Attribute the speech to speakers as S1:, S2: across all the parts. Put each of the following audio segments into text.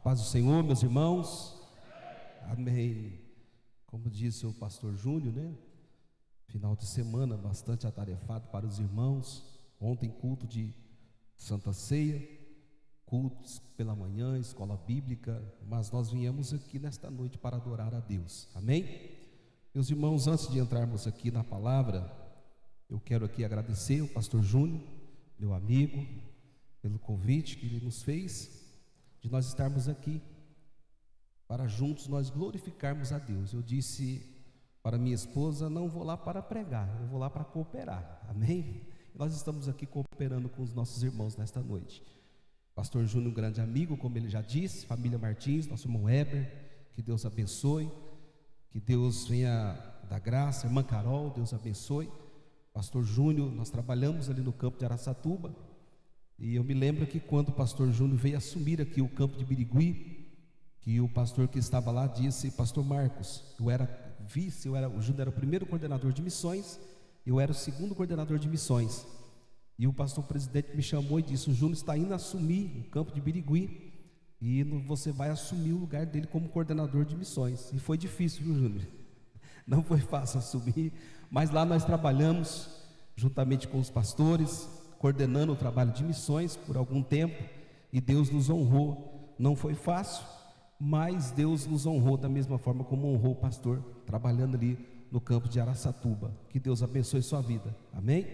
S1: paz do Senhor, meus irmãos. Amém. Como disse o pastor Júnior, né? Final de semana bastante atarefado para os irmãos. Ontem culto de Santa Ceia, cultos pela manhã, escola bíblica, mas nós viemos aqui nesta noite para adorar a Deus. Amém? Meus irmãos, antes de entrarmos aqui na palavra, eu quero aqui agradecer ao pastor Júnior, meu amigo, pelo convite que ele nos fez de nós estarmos aqui para juntos nós glorificarmos a Deus. Eu disse para minha esposa: não vou lá para pregar, eu vou lá para cooperar. Amém? E nós estamos aqui cooperando com os nossos irmãos nesta noite. Pastor Júnior, um grande amigo, como ele já disse, família Martins, nosso irmão Weber, que Deus abençoe, que Deus venha dar graça. Irmã Carol, Deus abençoe. Pastor Júnior, nós trabalhamos ali no campo de Araçatuba, e eu me lembro que quando o pastor Júnior veio assumir aqui o campo de Birigui, que o pastor que estava lá disse: pastor Marcos, eu era vice, o Júnior era o primeiro coordenador de missões, eu era o segundo coordenador de missões, e o pastor presidente me chamou e disse: o Júnior está indo assumir o campo de Birigui, e você vai assumir o lugar dele como coordenador de missões. E foi difícil, viu, Júnior? Não foi fácil assumir, mas lá nós trabalhamos juntamente com os pastores, coordenando o trabalho de missões por algum tempo, e Deus nos honrou. Não foi fácil, mas Deus nos honrou da mesma forma como honrou o pastor trabalhando ali no campo de Araçatuba. Que Deus abençoe sua vida. Amém?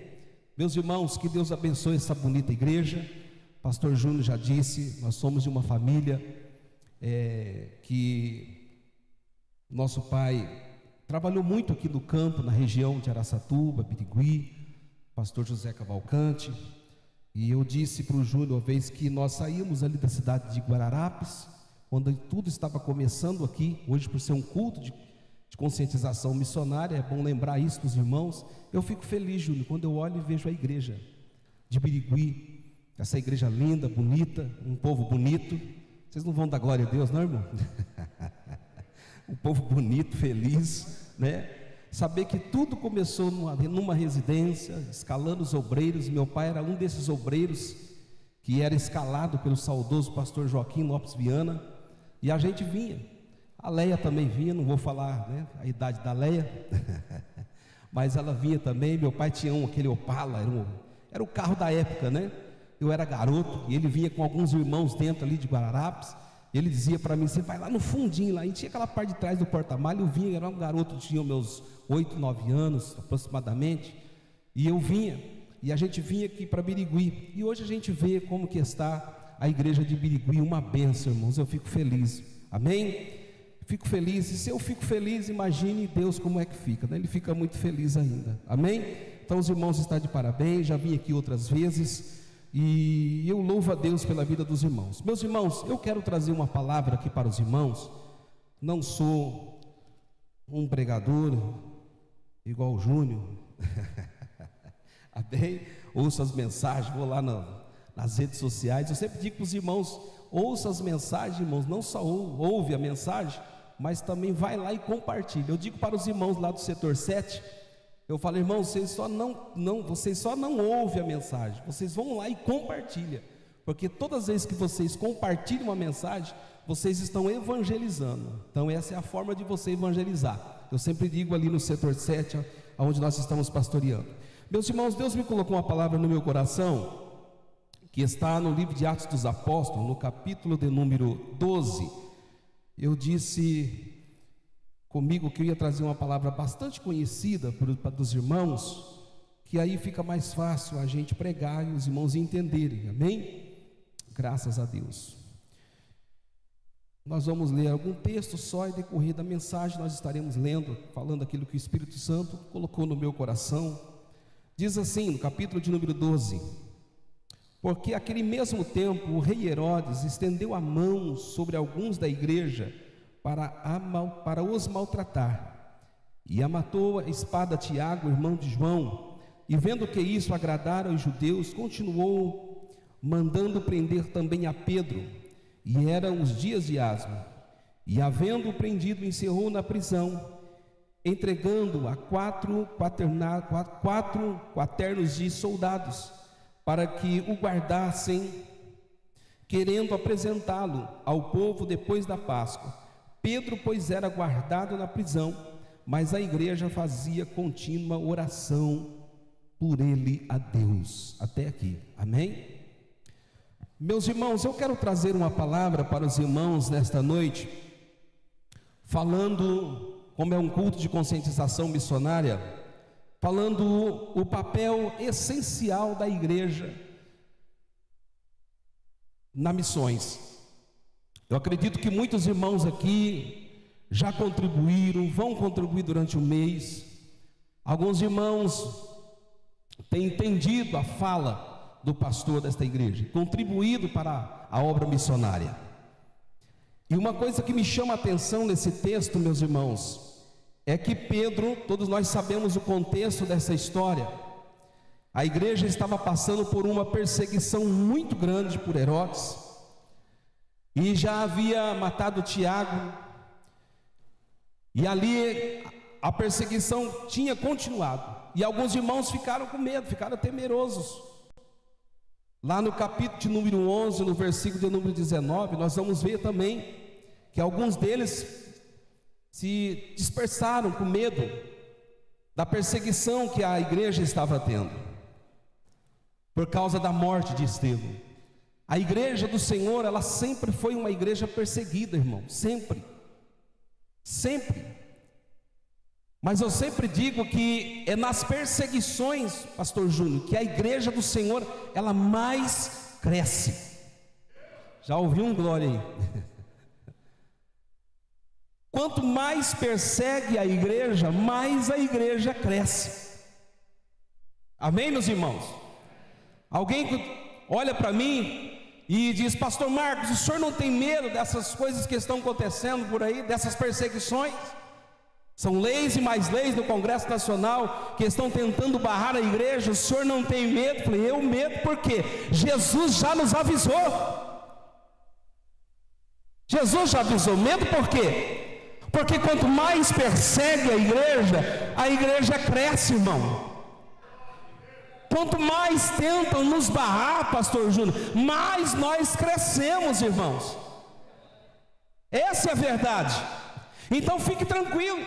S1: Meus irmãos, que Deus abençoe essa bonita igreja. Pastor Júnior já disse, nós somos de uma família que nosso pai trabalhou muito aqui no campo, na região de Araçatuba, Birigui, pastor José Cavalcante. E eu disse para o Júnior uma vez que nós saímos ali da cidade de Guararapes, quando tudo estava começando aqui. Hoje, por ser um culto de conscientização missionária, é bom lembrar isso para os irmãos. Eu fico feliz, Júnior, quando eu olho e vejo a igreja de Birigui, essa igreja linda, bonita, um povo bonito. Vocês não vão dar glória a Deus, não, irmão? Um povo bonito, feliz, né? Saber que tudo começou numa residência, escalando os obreiros. Meu pai era um desses obreiros que era escalado pelo saudoso pastor Joaquim Lopes Viana, e a gente vinha. A Leia também vinha, não vou falar, né, a idade da Leia, mas ela vinha também. Meu pai tinha aquele Opala, era o carro da época, né? Eu era garoto, e ele vinha com alguns irmãos dentro ali de Guararapes. Ele dizia para mim: você vai lá no fundinho, lá, e tinha aquela parte de trás do porta-malha. Eu vinha, era um garoto, tinha meus 8, 9 anos aproximadamente, e eu vinha, e a gente vinha aqui para Birigui, e hoje a gente vê como que está a igreja de Birigui, uma bênção, irmãos. Eu fico feliz, amém? Fico feliz, e se eu fico feliz, imagine Deus como é que fica, né? Ele fica muito feliz ainda, amém? Então os irmãos estão de parabéns, já vim aqui outras vezes, e eu louvo a Deus pela vida dos irmãos. Meus irmãos, eu quero trazer uma palavra aqui para os irmãos. Não sou um pregador igual o Júnior, amém? Ouço as mensagens, vou lá nas redes sociais. Eu sempre digo para os irmãos: ouça as mensagens, irmãos, não só ouve a mensagem, mas também vai lá e compartilha. Eu digo para os irmãos lá do setor 7, eu falo: irmãos, vocês só não ouvem a mensagem, vocês vão lá e compartilham, porque todas as vezes que vocês compartilham uma mensagem, vocês estão evangelizando. Então essa é a forma de você evangelizar. Eu sempre digo ali no setor 7, onde nós estamos pastoreando. Meus irmãos, Deus me colocou uma palavra no meu coração, que está no livro de Atos dos Apóstolos, no capítulo de número 12. Eu disse comigo que eu ia trazer uma palavra bastante conhecida dos irmãos, que aí fica mais fácil a gente pregar e os irmãos entenderem, amém? Graças a Deus. Nós vamos ler algum texto só, e decorrer da mensagem nós estaremos lendo, falando aquilo que o Espírito Santo colocou no meu coração. Diz assim, no capítulo de número 12: porque aquele mesmo tempo o rei Herodes estendeu a mão sobre alguns da igreja para os maltratar, e matou a espada Tiago, irmão de João, e vendo que isso agradara aos judeus, continuou mandando prender também a Pedro. E eram os dias de asmo, e havendo-o prendido, encerrou na prisão, entregando a quatro quaternos de soldados, para que o guardassem querendo apresentá-lo ao povo depois da Páscoa. Pedro, pois, era guardado na prisão, mas a igreja fazia contínua oração por ele a Deus. Até aqui, amém? Meus irmãos, eu quero trazer uma palavra para os irmãos nesta noite, falando, como é um culto de conscientização missionária, falando o papel essencial da igreja na missões. Eu acredito que muitos irmãos aqui já contribuíram, vão contribuir durante o mês. Alguns irmãos têm entendido a fala do pastor desta igreja, contribuído para a obra missionária. E uma coisa que me chama a atenção nesse texto, meus irmãos, é que Pedro, todos nós sabemos o contexto dessa história. A igreja estava passando por uma perseguição muito grande por Herodes, e já havia matado Tiago, e ali a perseguição tinha continuado, e alguns irmãos ficaram com medo, ficaram temerosos. Lá no capítulo de número 11, no versículo de número 19, nós vamos ver também que alguns deles se dispersaram com medo da perseguição que a igreja estava tendo, por causa da morte de Estevão. A igreja do Senhor, ela sempre foi uma igreja perseguida, irmão, sempre. Mas eu sempre digo que é nas perseguições, pastor Júnior, que a igreja do Senhor, ela mais cresce. Já ouviu um glória aí? Quanto mais persegue a igreja, mais a igreja cresce. Amém, meus irmãos? Alguém olha para mim e diz: pastor Marcos, o senhor não tem medo dessas coisas que estão acontecendo por aí, dessas perseguições? São leis e mais leis do Congresso Nacional que estão tentando barrar a igreja. O senhor não tem medo? Eu falei: eu medo porque Jesus já nos avisou. Jesus já avisou. Medo por quê? Porque quanto mais persegue a igreja cresce, irmão. Quanto mais tentam nos barrar, pastor Júnior, mais nós crescemos, irmãos. Essa é a verdade. Então fique tranquilo,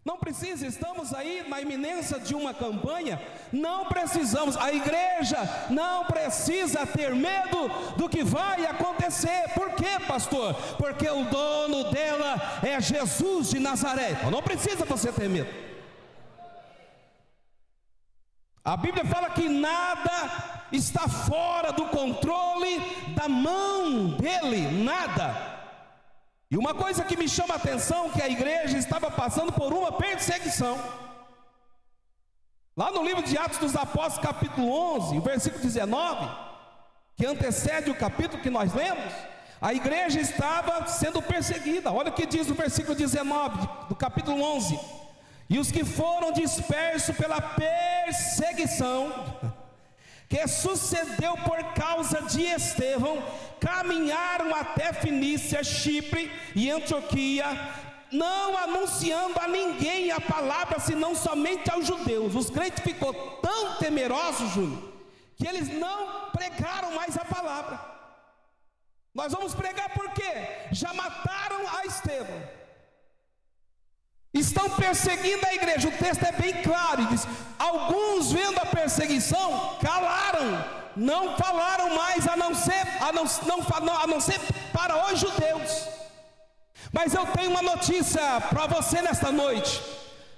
S1: não precisa, estamos aí na iminência de uma campanha, não precisamos, a igreja não precisa ter medo do que vai acontecer. Por quê, pastor? Porque o dono dela é Jesus de Nazaré. Então não precisa você ter medo. A Bíblia fala que nada está fora do controle da mão dele, nada. E uma coisa que me chama a atenção, que a igreja estava passando por uma perseguição. Lá no livro de Atos dos Apóstolos, capítulo 11, versículo 19, que antecede o capítulo que nós lemos, a igreja estava sendo perseguida. Olha o que diz o versículo 19 do capítulo 11: e os que foram dispersos pela perseguição que sucedeu por causa de Estevão, caminharam até Fenícia, Chipre e Antioquia, não anunciando a ninguém a palavra, senão somente aos judeus. Os crentes ficou tão temerosos, Júnior, que eles não pregaram mais a palavra. Nós vamos pregar por quê? Já mataram a Estevão, estão perseguindo a igreja. O texto é bem claro e diz: alguns, vendo a perseguição, calaram, não falaram mais, a não ser para os judeus. Mas eu tenho uma notícia para você nesta noite.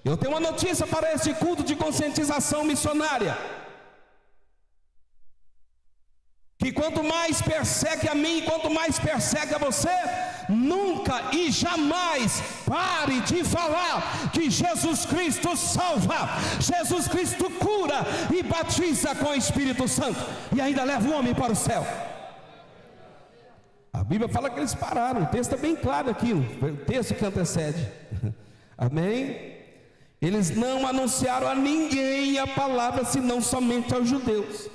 S1: Eu tenho uma notícia para este culto de conscientização missionária, que quanto mais persegue a mim, quanto mais persegue a você, nunca e jamais pare de falar que Jesus Cristo salva, Jesus Cristo cura e batiza com o Espírito Santo, e ainda leva o homem para o céu. A Bíblia fala que eles pararam, o texto é bem claro aqui, o texto que antecede. Amém? Eles não anunciaram a ninguém a palavra, senão somente aos judeus.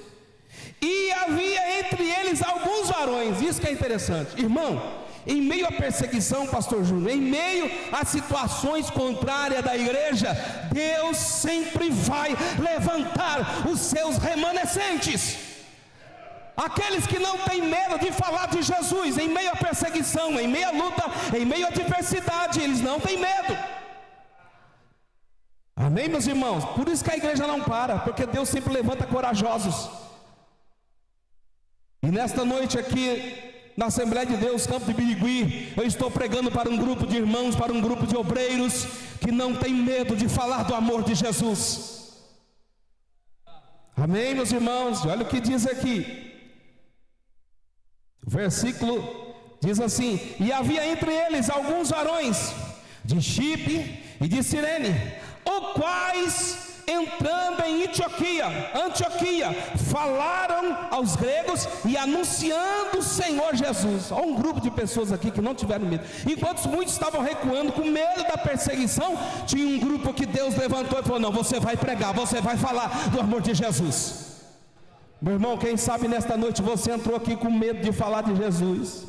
S1: E havia entre eles alguns varões. Isso que é interessante, irmão. Em meio à perseguição, pastor Júnior, em meio a situações contrárias da igreja, Deus sempre vai levantar os seus remanescentes. Aqueles que não têm medo de falar de Jesus em meio à perseguição, em meio à luta, em meio à adversidade, eles não têm medo. Amém, meus irmãos? Por isso que a igreja não para, porque Deus sempre levanta corajosos. E nesta noite aqui, na Assembleia de Deus, Campo de Birigui, eu estou pregando para um grupo de irmãos, para um grupo de obreiros, que não tem medo de falar do amor de Jesus. Amém, meus irmãos? Olha o que diz aqui. O versículo diz assim: e havia entre eles alguns varões de Chipre e de Cirene, os quais, entrando em Antioquia, falaram aos gregos e anunciando o Senhor Jesus. Há um grupo de pessoas aqui que não tiveram medo. Enquanto muitos estavam recuando com medo da perseguição, tinha um grupo que Deus levantou e falou: não, você vai pregar, você vai falar do amor de Jesus. Meu irmão, quem sabe nesta noite você entrou aqui com medo de falar de Jesus,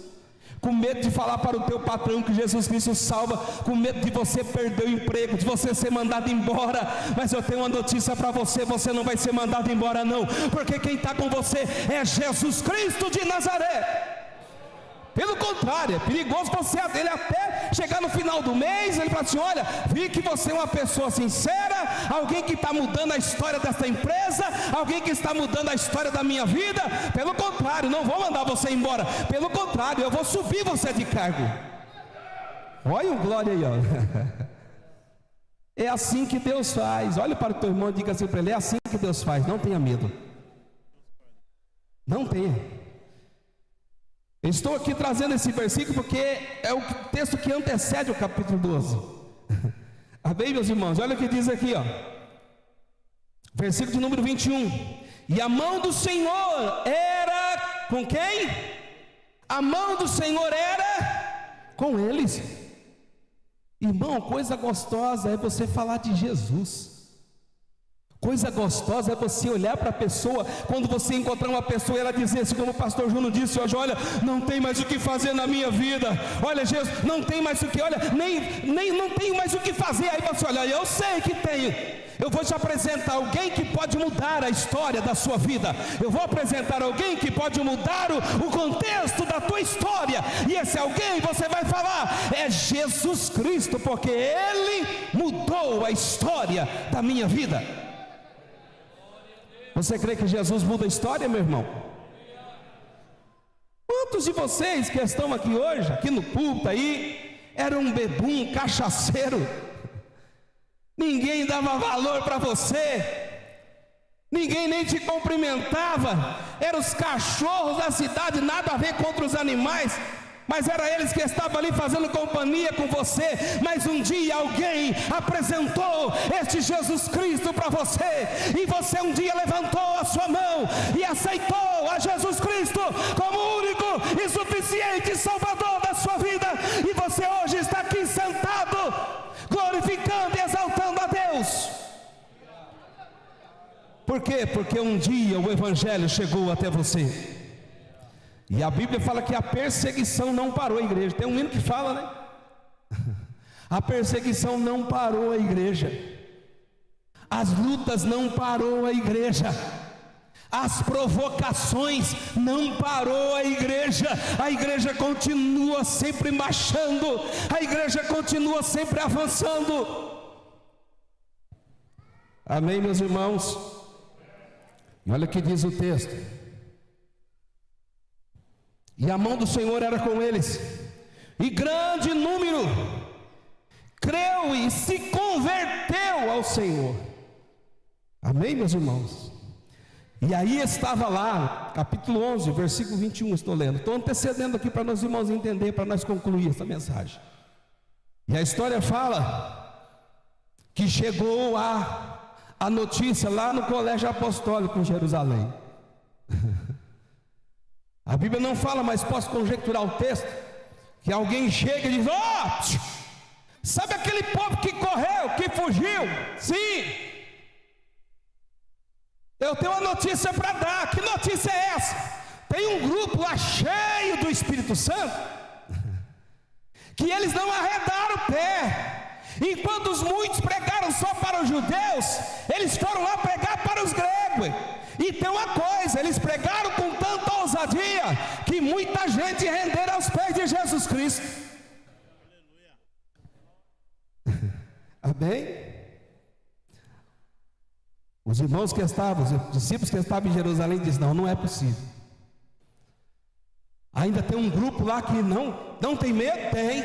S1: com medo de falar para o teu patrão que Jesus Cristo salva, com medo de você perder o emprego, de você ser mandado embora. Mas eu tenho uma notícia para você: você não vai ser mandado embora não, porque quem está com você é Jesus Cristo de Nazaré. Pelo contrário, é perigoso você, ele até chegar no final do mês, ele fala assim: olha, vi que você é uma pessoa sincera, alguém que está mudando a história dessa empresa, alguém que está mudando a história da minha vida. Pelo contrário, não vou mandar você embora, pelo contrário, eu vou subir você de cargo. Olha o glória aí, ó. É assim que Deus faz. Olha para o teu irmão e diga assim para ele: é assim que Deus faz, não tenha medo. Não tenha. Estou aqui trazendo esse versículo porque é o texto que antecede o capítulo 12. Amém, meus irmãos? Olha o que diz aqui, ó. Versículo de número 21. E a mão do Senhor era com quem? A mão do Senhor era com eles. Irmão, coisa gostosa é você falar de Jesus. Coisa gostosa é você olhar para a pessoa, quando você encontrar uma pessoa e ela dizer assim, como o pastor Júnior disse hoje: olha, não tem mais o que fazer na minha vida. Olha, Jesus, não tem mais o que, olha, nem não tenho mais o que fazer. Aí você olha: eu sei que tenho. Eu vou te apresentar alguém que pode mudar a história da sua vida. Eu vou apresentar alguém que pode mudar o contexto da tua história. E esse alguém, você vai falar, é Jesus Cristo, porque Ele mudou a história da minha vida. Você crê que Jesus muda a história, meu irmão? Quantos de vocês que estão aqui hoje, aqui no púlpito aí, eram um bebum, cachaceiro? Ninguém dava valor para você, ninguém nem te cumprimentava, eram os cachorros da cidade, nada a ver contra os animais, mas era eles que estavam ali fazendo companhia com você. Mas um dia alguém apresentou este Jesus Cristo para você, e você um dia levantou a sua mão e aceitou a Jesus Cristo como o único e suficiente Salvador da sua vida, e você hoje está aqui sentado, glorificando e exaltando a Deus. Por quê? Porque um dia o Evangelho chegou até você. E a Bíblia fala que a perseguição não parou a igreja. Tem um hino que fala, né? A perseguição não parou a igreja, as lutas não parou a igreja, as provocações não parou a igreja continua sempre marchando, a igreja continua sempre avançando. Amém, meus irmãos? E olha o que diz o texto: e a mão do Senhor era com eles, e grande número creu e se converteu ao Senhor. Amém, meus irmãos? E aí estava lá, capítulo 11, versículo 21, estou lendo, estou antecedendo aqui para nós irmãos entender, para nós concluir essa mensagem. E a história fala que chegou a notícia lá no colégio apostólico em Jerusalém. A Bíblia não fala, mas posso conjecturar o texto, que alguém chega e diz: ó, sabe aquele povo que correu, que fugiu? Sim, eu tenho uma notícia para dar. Que notícia é essa? Tem um grupo lá cheio do Espírito Santo, que eles não arredaram o pé. Enquanto os muitos pregaram só para os judeus, eles foram lá pregar para os gregos. E tem uma coisa, eles pregaram com tanta ousadia que muita gente renderam aos pés de Jesus Cristo. Amém? Os irmãos que estavam, os discípulos que estavam em Jerusalém disseram: não é possível. Ainda tem um grupo lá que não tem medo? Tem.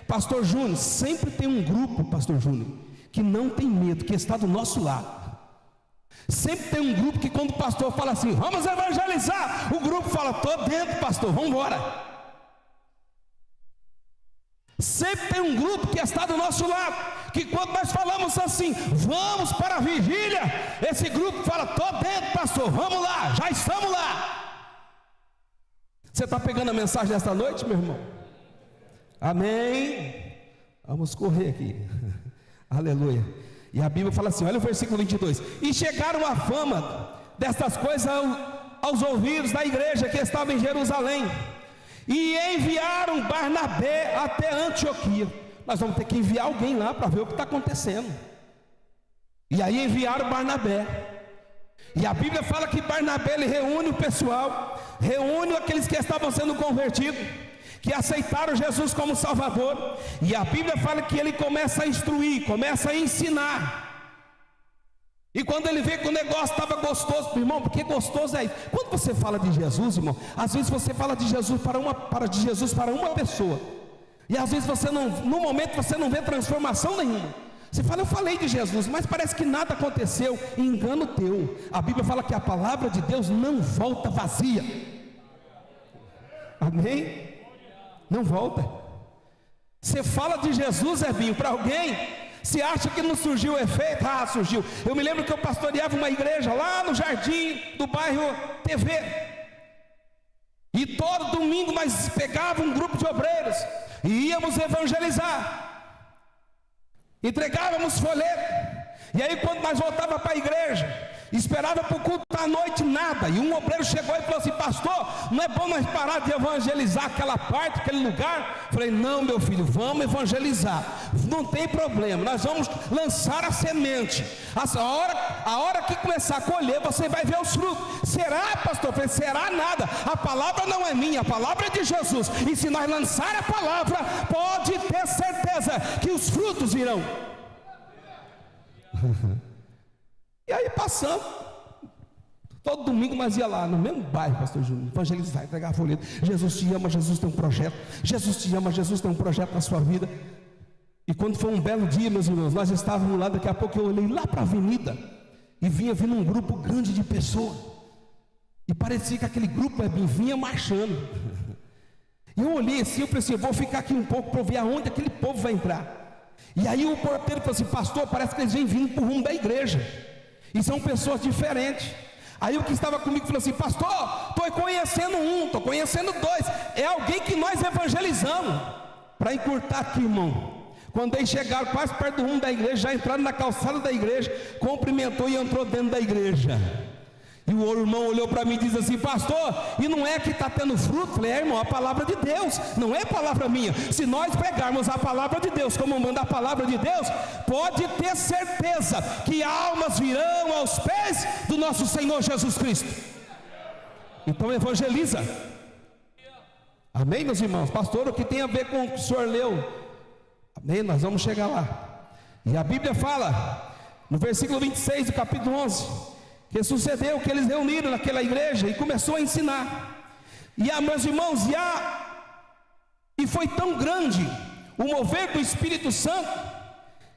S1: Pastor Júnior, sempre tem um grupo, Pastor Júnior, que não tem medo, que está do nosso lado. Sempre tem um grupo que quando o pastor fala assim: vamos evangelizar, o grupo fala: estou dentro, pastor, vamos embora. Sempre tem um grupo que está do nosso lado, que quando nós falamos assim: vamos para a vigília, esse grupo fala: estou dentro, pastor, vamos lá, já estamos lá. Você está pegando a mensagem desta noite, meu irmão? Amém? Vamos correr aqui. Aleluia. E a Bíblia fala assim, olha o versículo 22: e chegaram a fama destas coisas aos ouvidos da igreja que estava em Jerusalém, e enviaram Barnabé até Antioquia. Nós vamos ter que enviar alguém lá para ver o que está acontecendo. E aí enviaram Barnabé. E a Bíblia fala que Barnabé, ele reúne o pessoal, reúne aqueles que estavam sendo convertidos, que aceitaram Jesus como Salvador. E a Bíblia fala que ele começa a instruir, começa a ensinar. E quando ele vê que o negócio estava gostoso, irmão, porque gostoso é isso. Quando você fala de Jesus, irmão, às vezes você fala de Jesus para uma pessoa, e às vezes você não, no momento você não vê transformação nenhuma. Você fala: eu falei de Jesus, mas parece que nada aconteceu. Engano teu. A Bíblia fala que a palavra de Deus não volta vazia. Amém? Não volta. Você fala de Jesus, Ebinho, para alguém, você acha que não surgiu o efeito? Ah, surgiu. Eu me lembro que eu pastoreava uma igreja lá no jardim do bairro TV, e todo domingo nós pegávamos um grupo de obreiros e íamos evangelizar, entregávamos folheto. E aí quando nós voltávamos para a igreja, esperava para o culto à noite, nada. E um obreiro chegou e falou assim: pastor, não é bom nós parar de evangelizar aquela parte, aquele lugar? Falei: não, meu filho, vamos evangelizar, não tem problema, nós vamos lançar a semente. A hora que começar a colher, você vai ver os frutos. Será, pastor? Falei: será nada, a palavra não é minha, a palavra é de Jesus. E se nós lançar a palavra, pode ter certeza que os frutos virão. E aí passamos, todo domingo nós ia lá no mesmo bairro, pastor Júnior, evangelizar, entregar folheto. Jesus te ama, Jesus tem um projeto. Jesus te ama, Jesus tem um projeto na sua vida. E quando foi um belo dia, meus irmãos, nós estávamos lá, daqui a pouco eu olhei lá para a avenida, e vinha vindo um grupo grande de pessoas, e parecia que aquele grupo vinha marchando. E eu olhei assim, eu falei assim: eu vou ficar aqui um pouco para ver aonde aquele povo vai entrar. E aí o porteiro falou assim: pastor, parece que eles vêm vindo para o rumo da igreja, e são pessoas diferentes. Aí o que estava comigo falou assim: pastor, estou conhecendo um, estou conhecendo dois, é alguém que nós evangelizamos. Para encurtar aqui, irmão, quando eles chegaram quase perto do rumo da igreja, já entraram na calçada da igreja, cumprimentou e entrou dentro da igreja. E o irmão olhou para mim e disse assim: pastor, e não é que está tendo fruto? Falei: é, irmão, a palavra de Deus, não é palavra minha. Se nós pegarmos a palavra de Deus como manda a palavra de Deus, pode ter certeza que almas virão aos pés do nosso Senhor Jesus Cristo. Então evangeliza. Amém, meus irmãos? Pastor, o que tem a ver com o que o senhor leu? Amém, nós vamos chegar lá. E a Bíblia fala no versículo 26 do capítulo 11, que sucedeu que eles reuniram naquela igreja e começou a ensinar. Meus irmãos, e foi tão grande o mover do Espírito Santo,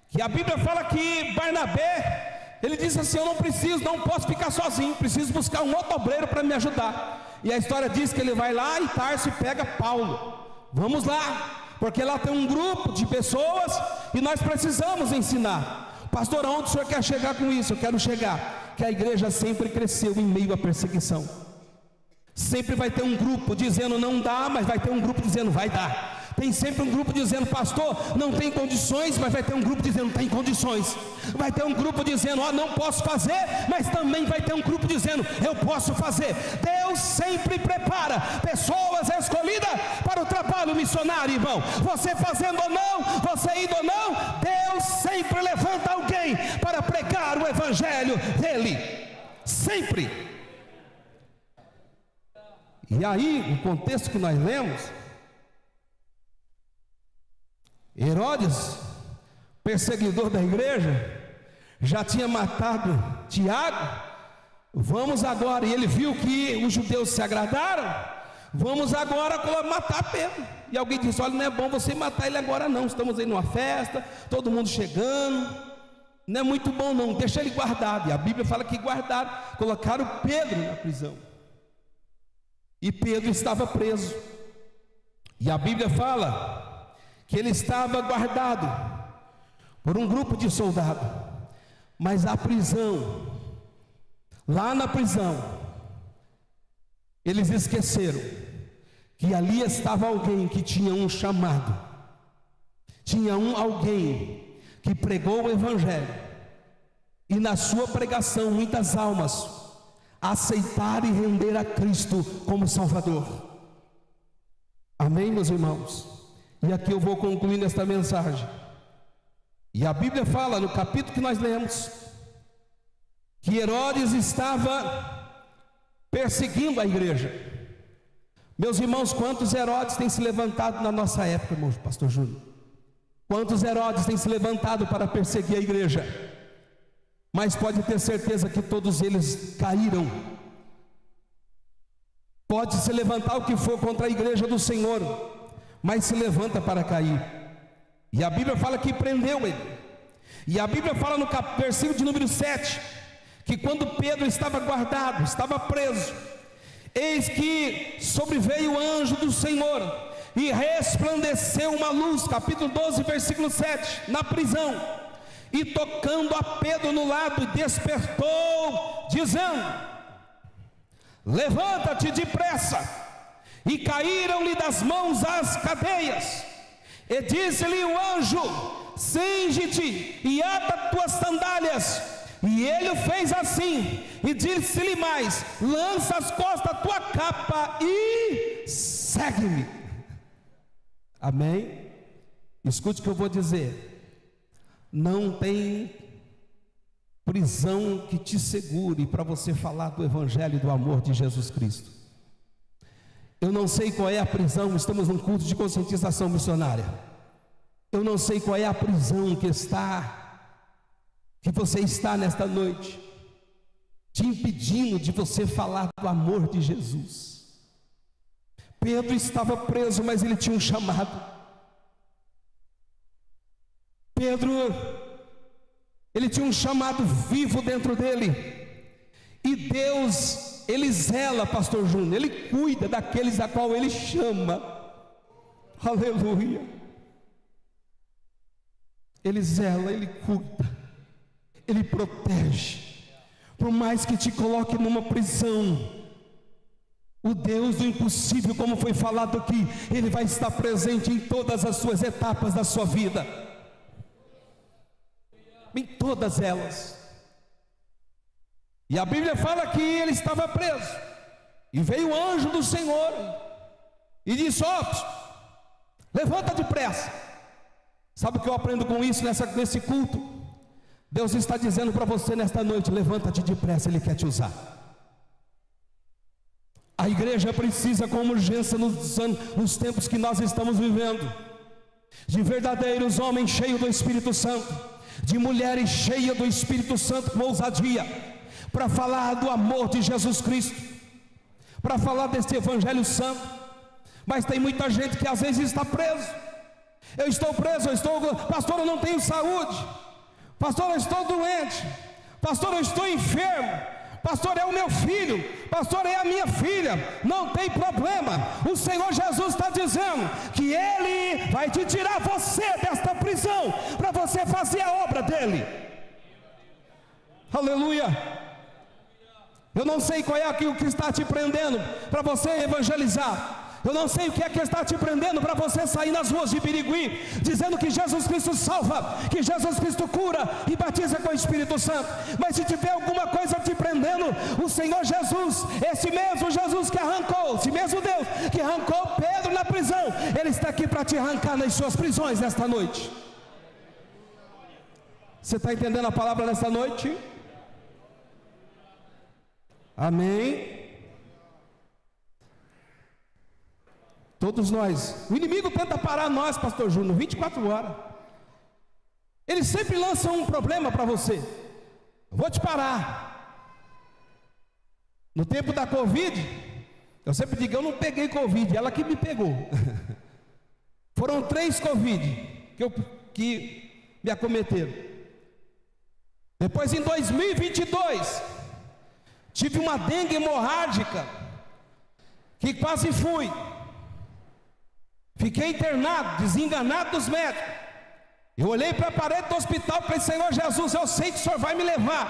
S1: que a Bíblia fala que Barnabé, ele disse assim: eu não posso ficar sozinho, preciso buscar um outro obreiro para me ajudar. E a história diz que ele vai lá em Tarso e pega Paulo. Vamos lá, porque lá tem um grupo de pessoas e nós precisamos ensinar. Pastor, aonde o senhor quer chegar com isso? Eu quero chegar que a igreja sempre cresceu em meio à perseguição. Sempre vai ter um grupo dizendo não dá, mas vai ter um grupo dizendo vai dar. Tem sempre um grupo dizendo: pastor, não tem condições, mas vai ter um grupo dizendo tem condições. Vai ter um grupo dizendo não posso fazer, mas também vai ter um grupo dizendo eu posso fazer. Deus sempre prepara pessoas escolhidas para o trabalho missionário, irmão. Você fazendo ou não, você indo ou não, Deus sempre levanta alguém para pregar o evangelho dele. Sempre. E aí, o contexto que nós lemos, Herodes, perseguidor da igreja, já tinha matado Tiago. Vamos agora, e ele viu que os judeus se agradaram, vamos agora matar Pedro. E alguém disse: olha, não é bom você matar ele agora não, estamos aí numa festa, todo mundo chegando, não é muito bom não, deixa ele guardado. E a Bíblia fala que guardaram, colocaram Pedro na prisão, e Pedro estava preso. E a Bíblia fala que ele estava guardado por um grupo de soldados, mas a prisão, lá na prisão, eles esqueceram que ali estava alguém que tinha um chamado, tinha alguém que pregou o Evangelho, e na sua pregação muitas almas aceitaram e renderam a Cristo como Salvador. Amém, meus irmãos? E aqui eu vou concluindo esta mensagem. E a Bíblia fala no capítulo que nós lemos, que Herodes estava perseguindo a igreja. Meus irmãos, quantos Herodes têm se levantado na nossa época, irmão pastor Júnior? Quantos Herodes têm se levantado para perseguir a igreja? Mas pode ter certeza que todos eles caíram. Pode se levantar o que for contra a igreja do Senhor, mas se levanta para cair. E a Bíblia fala que prendeu ele. E a Bíblia fala no versículo de número 7, que quando Pedro estava guardado, estava preso, eis que sobreveio o anjo do Senhor, e resplandeceu uma luz, capítulo 12, versículo 7, na prisão, e tocando a Pedro no lado, despertou, dizendo: levanta-te depressa. E caíram-lhe das mãos as cadeias. E disse-lhe o anjo: cinge-te e ata tuas sandálias. E ele o fez assim. E disse-lhe mais: lança as costas a tua capa e segue-me. Amém? Escute o que eu vou dizer. Não tem prisão que te segure para você falar do Evangelho e do amor de Jesus Cristo. Eu não sei qual é a prisão, estamos num culto de conscientização missionária. Eu não sei qual é a prisão que você está nesta noite, te impedindo de você falar do amor de Jesus. Pedro estava preso, mas ele tinha um chamado. Pedro, ele tinha um chamado vivo dentro dele. E Deus, ele zela, pastor Júnior, ele cuida daqueles a qual ele chama. Aleluia. Ele zela, ele cuida, ele protege. Por mais que te coloque numa prisão, o Deus do impossível, como foi falado aqui, ele vai estar presente em todas as suas etapas da sua vida, em todas elas. E a Bíblia fala que ele estava preso, e veio o anjo do Senhor e disse: levanta depressa. Sabe o que eu aprendo com isso nesse culto? Deus está dizendo para você nesta noite: levanta-te depressa, Ele quer te usar. A igreja precisa com urgência, nos tempos que nós estamos vivendo, de verdadeiros homens cheios do Espírito Santo, de mulheres cheias do Espírito Santo com ousadia, para falar do amor de Jesus Cristo, para falar desse Evangelho Santo. Mas tem muita gente que às vezes está preso. Eu estou preso, pastor, eu não tenho saúde, pastor, eu estou doente, pastor, eu estou enfermo, pastor, é o meu filho, pastor, é a minha filha. Não tem problema, o Senhor Jesus está dizendo que Ele vai te tirar você desta prisão, para você fazer a obra dEle. Aleluia. Eu não sei qual é aquilo que está te prendendo para você evangelizar. Eu não sei o que é que está te prendendo para você sair nas ruas de Birigui, dizendo que Jesus Cristo salva, que Jesus Cristo cura e batiza com o Espírito Santo. Mas se tiver alguma coisa te prendendo, o Senhor Jesus, esse mesmo Jesus que arrancou, esse mesmo Deus que arrancou Pedro na prisão, Ele está aqui para te arrancar nas suas prisões nesta noite. Você está entendendo a palavra nesta noite? Amém? Todos nós. O inimigo tenta parar nós, pastor Júnior, 24 horas. Ele sempre lança um problema para você. Eu vou te parar. No tempo da Covid, eu sempre digo, eu não peguei Covid, ela que me pegou. Foram 3 Covid que me acometeram. Depois em 2022, tive uma dengue hemorrágica, que quase fui. Fiquei internado, desenganado dos médicos. Eu olhei para a parede do hospital e falei, Senhor Jesus, eu sei que o Senhor vai me levar.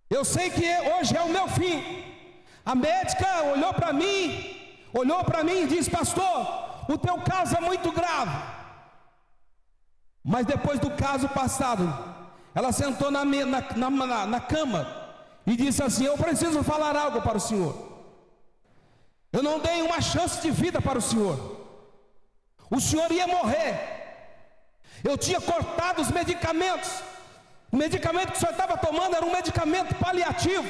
S1: Eu sei que hoje é o meu fim. A médica olhou para mim e disse, pastor, o teu caso é muito grave. Mas depois do caso passado, ela sentou na cama e disse assim, eu preciso falar algo para o Senhor. Eu não dei uma chance de vida para o Senhor. O Senhor ia morrer. Eu tinha cortado os medicamentos. O medicamento que o Senhor estava tomando era um medicamento paliativo.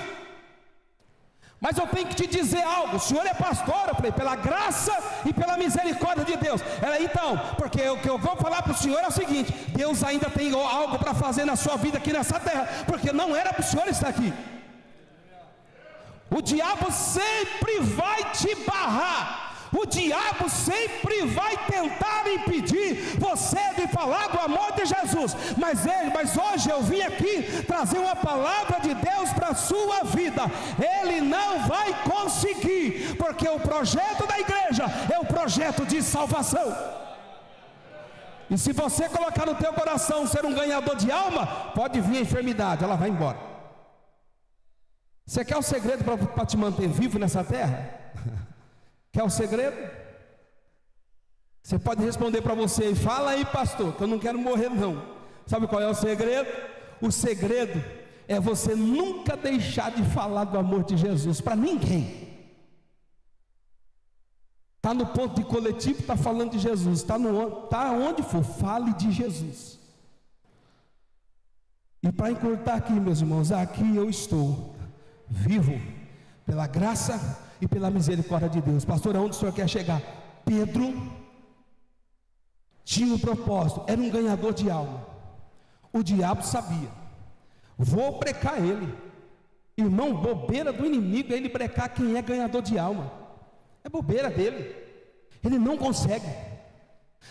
S1: Mas eu tenho que te dizer algo. O Senhor é pastor. Eu falei, pela graça e pela misericórdia de Deus. Ela, então, porque o que eu vou falar para o Senhor é o seguinte: Deus ainda tem algo para fazer na sua vida aqui nessa terra, porque não era para o Senhor estar aqui. O diabo sempre vai te barrar. O diabo sempre vai tentar impedir você de falar do amor de Jesus. Mas hoje eu vim aqui trazer uma palavra de Deus para a sua vida. Ele não vai conseguir, porque o projeto da igreja é um projeto de salvação. E se você colocar no teu coração ser um ganhador de alma, pode vir a enfermidade, ela vai embora. Você quer o segredo para te manter vivo nessa terra? Quer o segredo? Você pode responder para você, fala aí pastor, que eu não quero morrer não. Sabe qual é o segredo? O segredo é você nunca deixar de falar do amor de Jesus para ninguém. Está no ponto de coletivo, está falando de Jesus. Está onde for, fale de Jesus. E para encurtar aqui, meus irmãos, aqui eu estou vivo pela graça e pela misericórdia de Deus. Pastor, aonde o senhor quer chegar? Pedro tinha um propósito, era um ganhador de alma. O diabo sabia, vou brecar ele. Irmão, bobeira do inimigo é ele brecar quem é ganhador de alma. É bobeira dele, ele não consegue.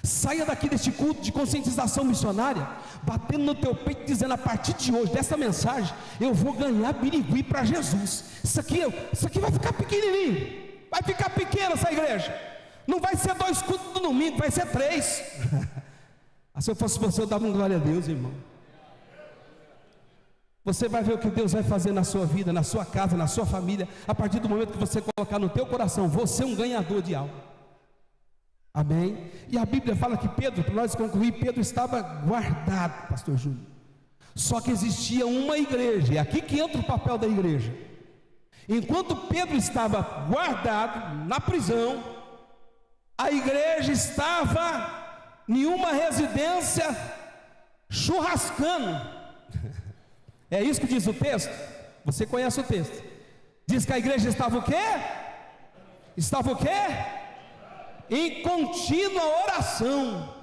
S1: Saia daqui deste culto de conscientização missionária, batendo no teu peito, dizendo, a partir de hoje, dessa mensagem, eu vou ganhar Birigui para Jesus. Isso aqui vai ficar pequenininho, vai ficar pequena essa igreja. Não vai ser 2 cultos no domingo, vai ser 3. Se eu fosse você, eu dava um glória a Deus, irmão. Você vai ver o que Deus vai fazer na sua vida, na sua casa, na sua família, a partir do momento que você colocar no teu coração, você é um ganhador de alma. Amém? E a Bíblia fala que Pedro, para nós concluir, Pedro estava guardado, pastor Júnior. Só que existia uma igreja, e aqui que entra o papel da igreja. Enquanto Pedro estava guardado na prisão, a igreja estava em uma residência churrascando. É isso que diz o texto? Você conhece o texto? Diz que a igreja estava o quê? Estava o quê? Em contínua oração.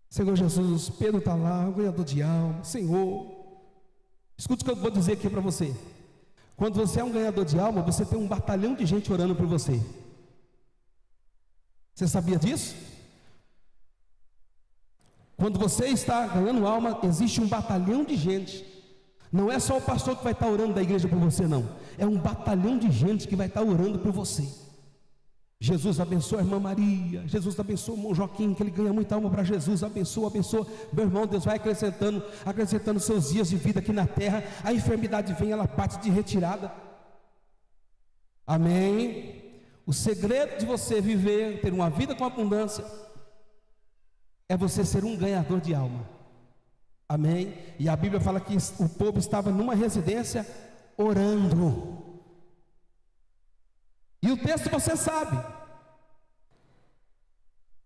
S1: Senhor Jesus, Pedro está lá, ganhador de alma. Senhor, escute o que eu vou dizer aqui para você. Quando você é um ganhador de alma, você tem um batalhão de gente orando por você. Você sabia disso? Quando você está ganhando alma, existe um batalhão de gente. Não é só o pastor que vai estar orando da igreja por você, não. É um batalhão de gente que vai estar orando por você. Jesus abençoa a irmã Maria, Jesus abençoa o irmão Joaquim, que ele ganha muita alma para Jesus, abençoa, meu irmão. Deus vai acrescentando seus dias de vida aqui na terra. A enfermidade vem, ela parte de retirada. Amém? O segredo de você viver, ter uma vida com abundância, é você ser um ganhador de alma. Amém? E a Bíblia fala que o povo estava numa residência orando. E o texto você sabe,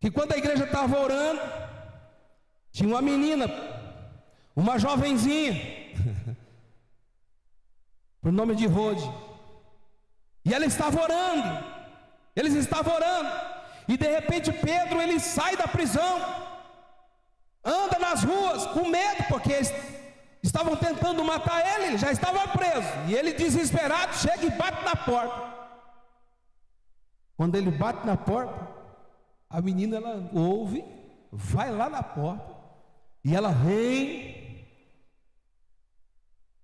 S1: que quando a igreja estava orando, tinha uma menina, uma jovenzinha, por nome de Rode, e ela estava orando, Eles estavam orando, e de repente Pedro, ele sai da prisão, anda nas ruas com medo, porque eles estavam tentando matar ele, ele já estava preso, e ele desesperado chega e bate na porta. Quando ele bate na porta, a menina, ela ouve, vai lá na porta, e ela vem.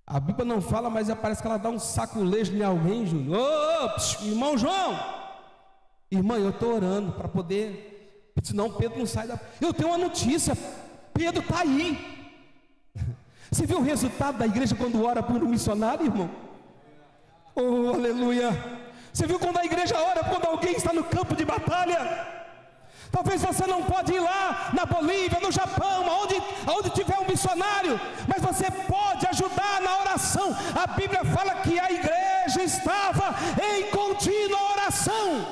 S1: A Bíblia não fala, mas parece que ela dá um saculejo em alguém, Júnior. Ô, irmão João, irmã, eu estou orando para poder, senão Pedro não sai da... Eu tenho uma notícia, Pedro está aí. Você viu o resultado da igreja quando ora por um missionário, irmão? Oh, aleluia. Você viu quando a igreja ora quando alguém está no campo de batalha? Talvez você não pode ir lá na Bolívia, no Japão, aonde tiver um missionário, mas você pode ajudar na oração. A Bíblia fala que a igreja estava em contínua oração.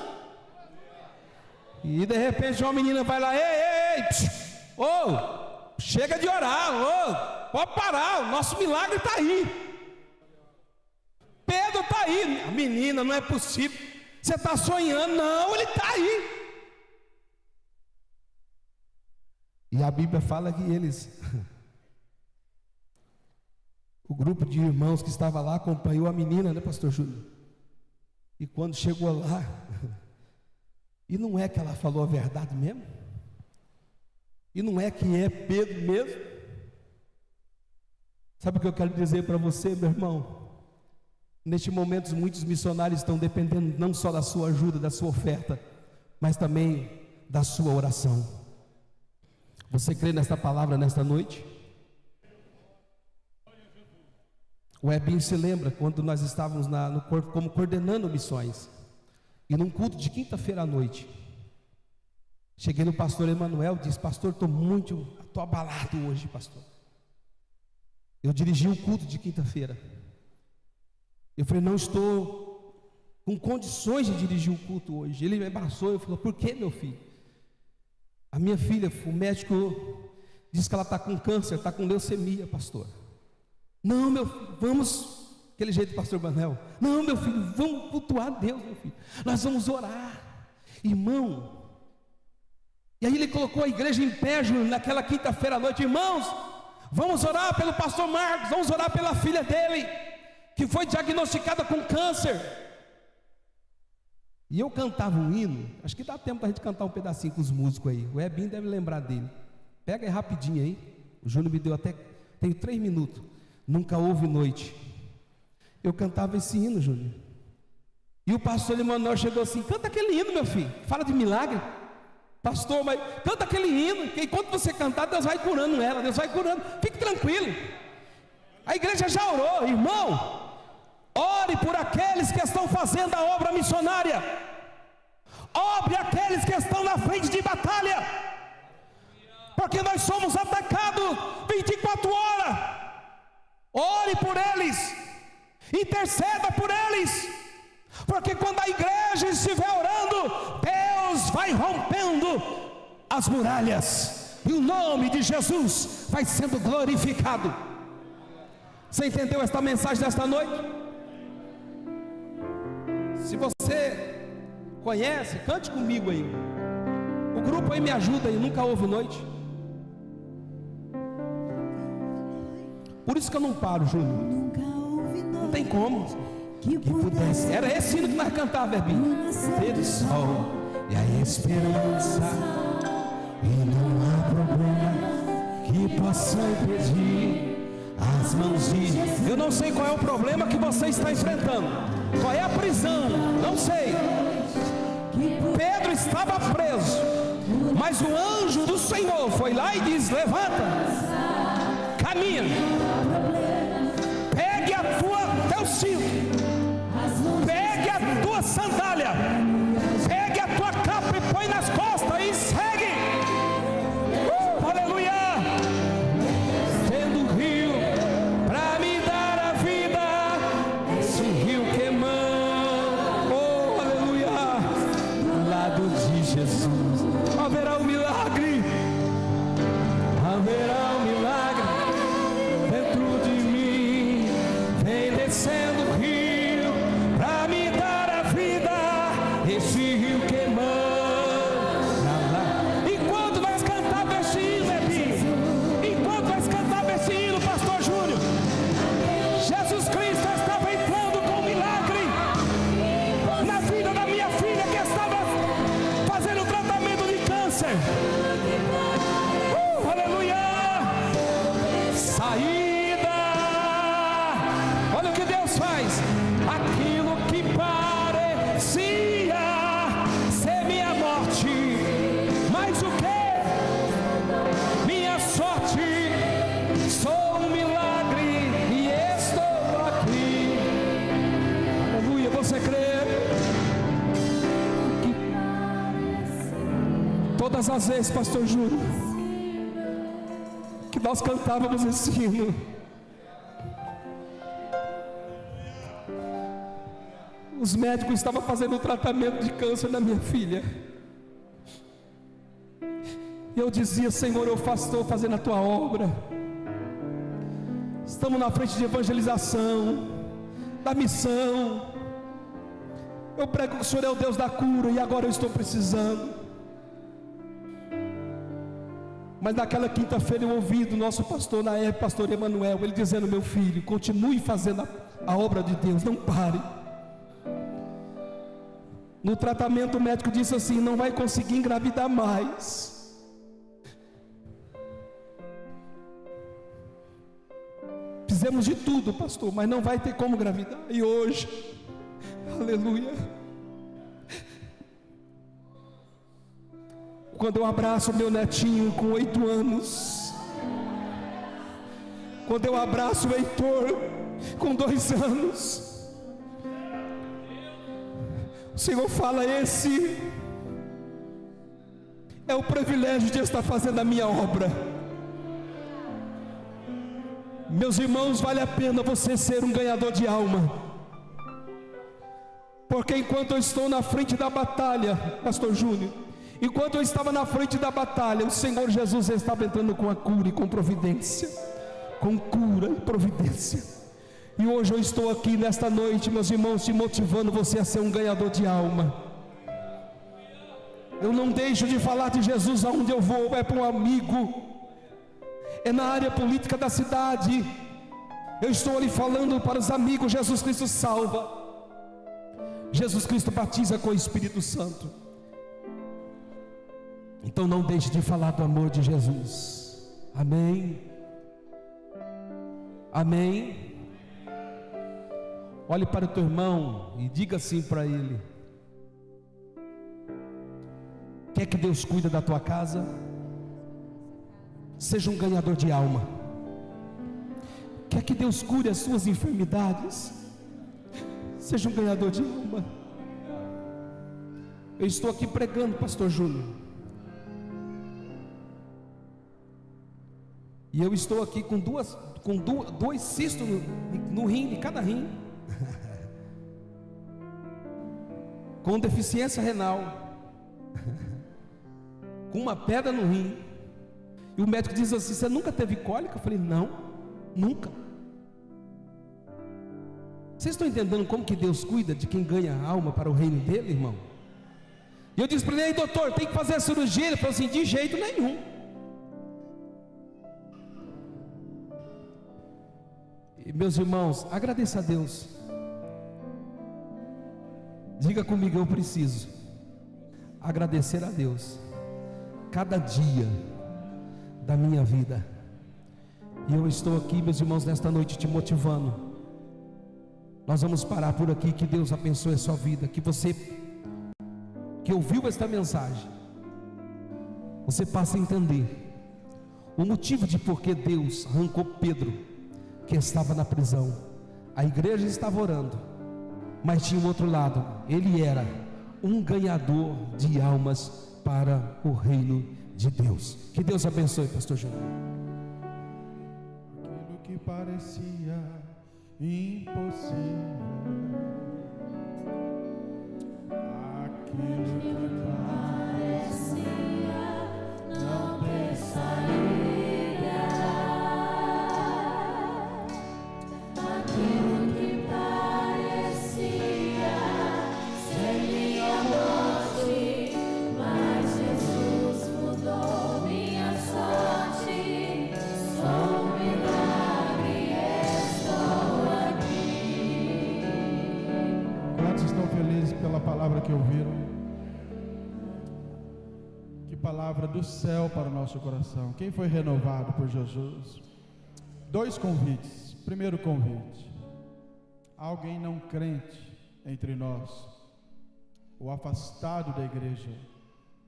S1: E de repente uma menina vai lá, ei, chega de orar, pode parar, o nosso milagre está aí. Pedro está aí. A menina, não é possível, você está sonhando. Não, ele está aí. E a Bíblia fala que o grupo de irmãos que estava lá acompanhou a menina, né, pastor Júlio? E quando chegou lá, e não é que ela falou a verdade mesmo? E não é que é Pedro mesmo? Sabe o que eu quero dizer para você, meu irmão? Neste momento, muitos missionários estão dependendo não só da sua ajuda, da sua oferta, mas também da sua oração. Você crê nesta palavra nesta noite? O Ebinho se lembra quando nós estávamos como coordenando missões, e num culto de quinta-feira à noite, cheguei no pastor Emanuel e disse: pastor, estou abalado hoje, pastor. Eu dirigi o culto de quinta-feira. Eu falei: não estou com condições de dirigir o culto hoje. Ele me abraçou e falou: por que, meu filho? A minha filha, o médico disse que ela está com câncer, está com leucemia, pastor. Não, meu filho, vamos, aquele jeito do pastor Banel. Não, meu filho, vamos cultuar a Deus, meu filho. Nós vamos orar, irmão. E aí ele colocou a igreja em pé, Júnior, naquela quinta-feira à noite. Irmãos, vamos orar pelo pastor Marcos, vamos orar pela filha dele, que foi diagnosticada com câncer. E eu cantava um hino, acho que dá tempo para a gente cantar um pedacinho com os músicos aí. O Ebinho deve lembrar dele. Pega aí rapidinho aí. O Júnior me deu tenho 3 minutos. Nunca houve noite. Eu cantava esse hino, Júnior. E o pastor Emanuel chegou assim: canta aquele hino, meu filho. Fala de milagre. Pastor, mas canta aquele hino, que enquanto você cantar, Deus vai curando ela, Deus vai curando. Fique tranquilo. A igreja já orou, irmão. Ore por aqueles que estão fazendo a obra missionária. Ore aqueles que estão na frente de batalha, porque nós somos atacados 24 horas. Ore por eles, interceda por eles, porque quando a igreja estiver orando, Deus vai rompendo as muralhas, e o nome de Jesus vai sendo glorificado. Você entendeu esta mensagem desta noite? Se você conhece, cante comigo aí. O grupo aí me ajuda aí, nunca houve noite. Por isso que eu não paro, Júnior. Não tem como. Que pudesse. Era esse hino que nós cantávamos, Verbinho. Ter o sol e a esperança, e não há problema que possa impedir as mãos de... Eu não sei qual é o problema que você está enfrentando. Qual é a prisão? Não sei. Pedro estava preso, mas o anjo do Senhor foi lá e disse: levanta, caminha, pegue teu cinto, pegue a tua sandália, pegue a tua capa e põe nas costas e segue. Aleluia. Tendo rio para me dar a vida, esse rio queimando, oh aleluia, do lado de Jesus haverá um milagre, haverá um milagre dentro de mim. Vem descendo o rio para me dar a vida, vencer. Aleluia! Saída! Olha o que Deus faz. Aquilo que parecia ser minha morte, mas o que? Minha sorte. Sou um milagre e estou aqui. Aleluia, você crê? Todas as vezes, pastor Júlio, que nós cantávamos esse hino, os médicos estavam fazendo um tratamento de câncer na minha filha, e eu dizia: Senhor, eu estou fazendo a tua obra, estamos na frente de evangelização, da missão, eu prego que o Senhor é o Deus da cura, e agora eu estou precisando. Mas naquela quinta-feira eu ouvi do nosso pastor, na época, pastor Emanuel, ele dizendo: meu filho, continue fazendo a obra de Deus, não pare. No tratamento o médico disse assim: não vai conseguir engravidar mais. Fizemos de tudo, pastor, mas não vai ter como engravidar. E hoje, aleluia, quando eu abraço meu netinho com 8 anos, quando eu abraço o Heitor com 2 anos, o Senhor fala: esse é o privilégio de estar fazendo a minha obra. Meus irmãos, vale a pena você ser um ganhador de alma, porque enquanto eu estou na frente da batalha, pastor Júnior, enquanto eu estava na frente da batalha, o Senhor Jesus estava entrando com a cura e com providência, com cura e providência. E hoje eu estou aqui nesta noite, meus irmãos, te motivando você a ser um ganhador de alma. Eu não deixo de falar de Jesus aonde eu vou, é para um amigo, é na área política da cidade, eu estou ali falando para os amigos: Jesus Cristo salva, Jesus Cristo batiza com o Espírito Santo. Então não deixe de falar do amor de Jesus. Amém? Amém? Olhe para o teu irmão e diga assim para ele: quer que Deus cuide da tua casa? Seja um ganhador de alma. Quer que Deus cure as suas enfermidades? Seja um ganhador de alma. Eu estou aqui pregando, pastor Júnior, e eu estou aqui com dois cistos no rim, em cada rim, com deficiência renal, com uma pedra no rim. E o médico diz assim: você nunca teve cólica? Eu falei: não, nunca. Vocês estão entendendo como que Deus cuida de quem ganha alma para o reino dele, irmão? E eu disse para ele: ei, doutor, tem que fazer a cirurgia? Ele falou assim: de jeito nenhum. E, meus irmãos, agradeça a Deus. Diga comigo: eu preciso agradecer a Deus cada dia da minha vida. E eu estou aqui, meus irmãos, nesta noite te motivando. Nós vamos parar por aqui. Que Deus abençoe a sua vida. Que você que ouviu esta mensagem, você passe a entender o motivo de por que Deus arrancou Pedro, que estava na prisão. A igreja estava orando, mas tinha um outro lado: ele era um ganhador de almas para o reino de Deus. Que Deus abençoe, pastor Júnior.
S2: Aquilo que parecia impossível, aquilo que parecia não ter saída, aquilo que parecia ser minha morte, mas Jesus mudou minha sorte. Sou um milagre, estou aqui. Quantos estão felizes pela palavra que ouviram?
S3: palavra do céu para o nosso coração. Quem foi renovado por Jesus? 2 convites. Primeiro convite: alguém não crente entre nós, ou afastado da igreja,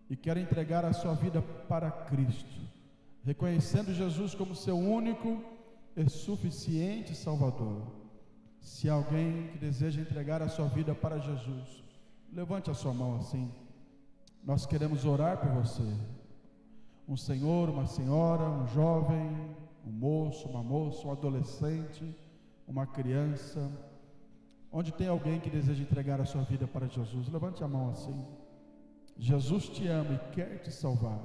S3: e quer entregar a sua vida para Cristo, reconhecendo Jesus como seu único e suficiente Salvador. Se alguém que deseja entregar a sua vida para Jesus, levante a sua mão assim. Nós queremos orar por você. Um senhor, uma senhora, um jovem, um moço, uma moça, um adolescente, uma criança, onde tem alguém que deseja entregar a sua vida para Jesus, levante a mão assim. Jesus te ama e quer te salvar,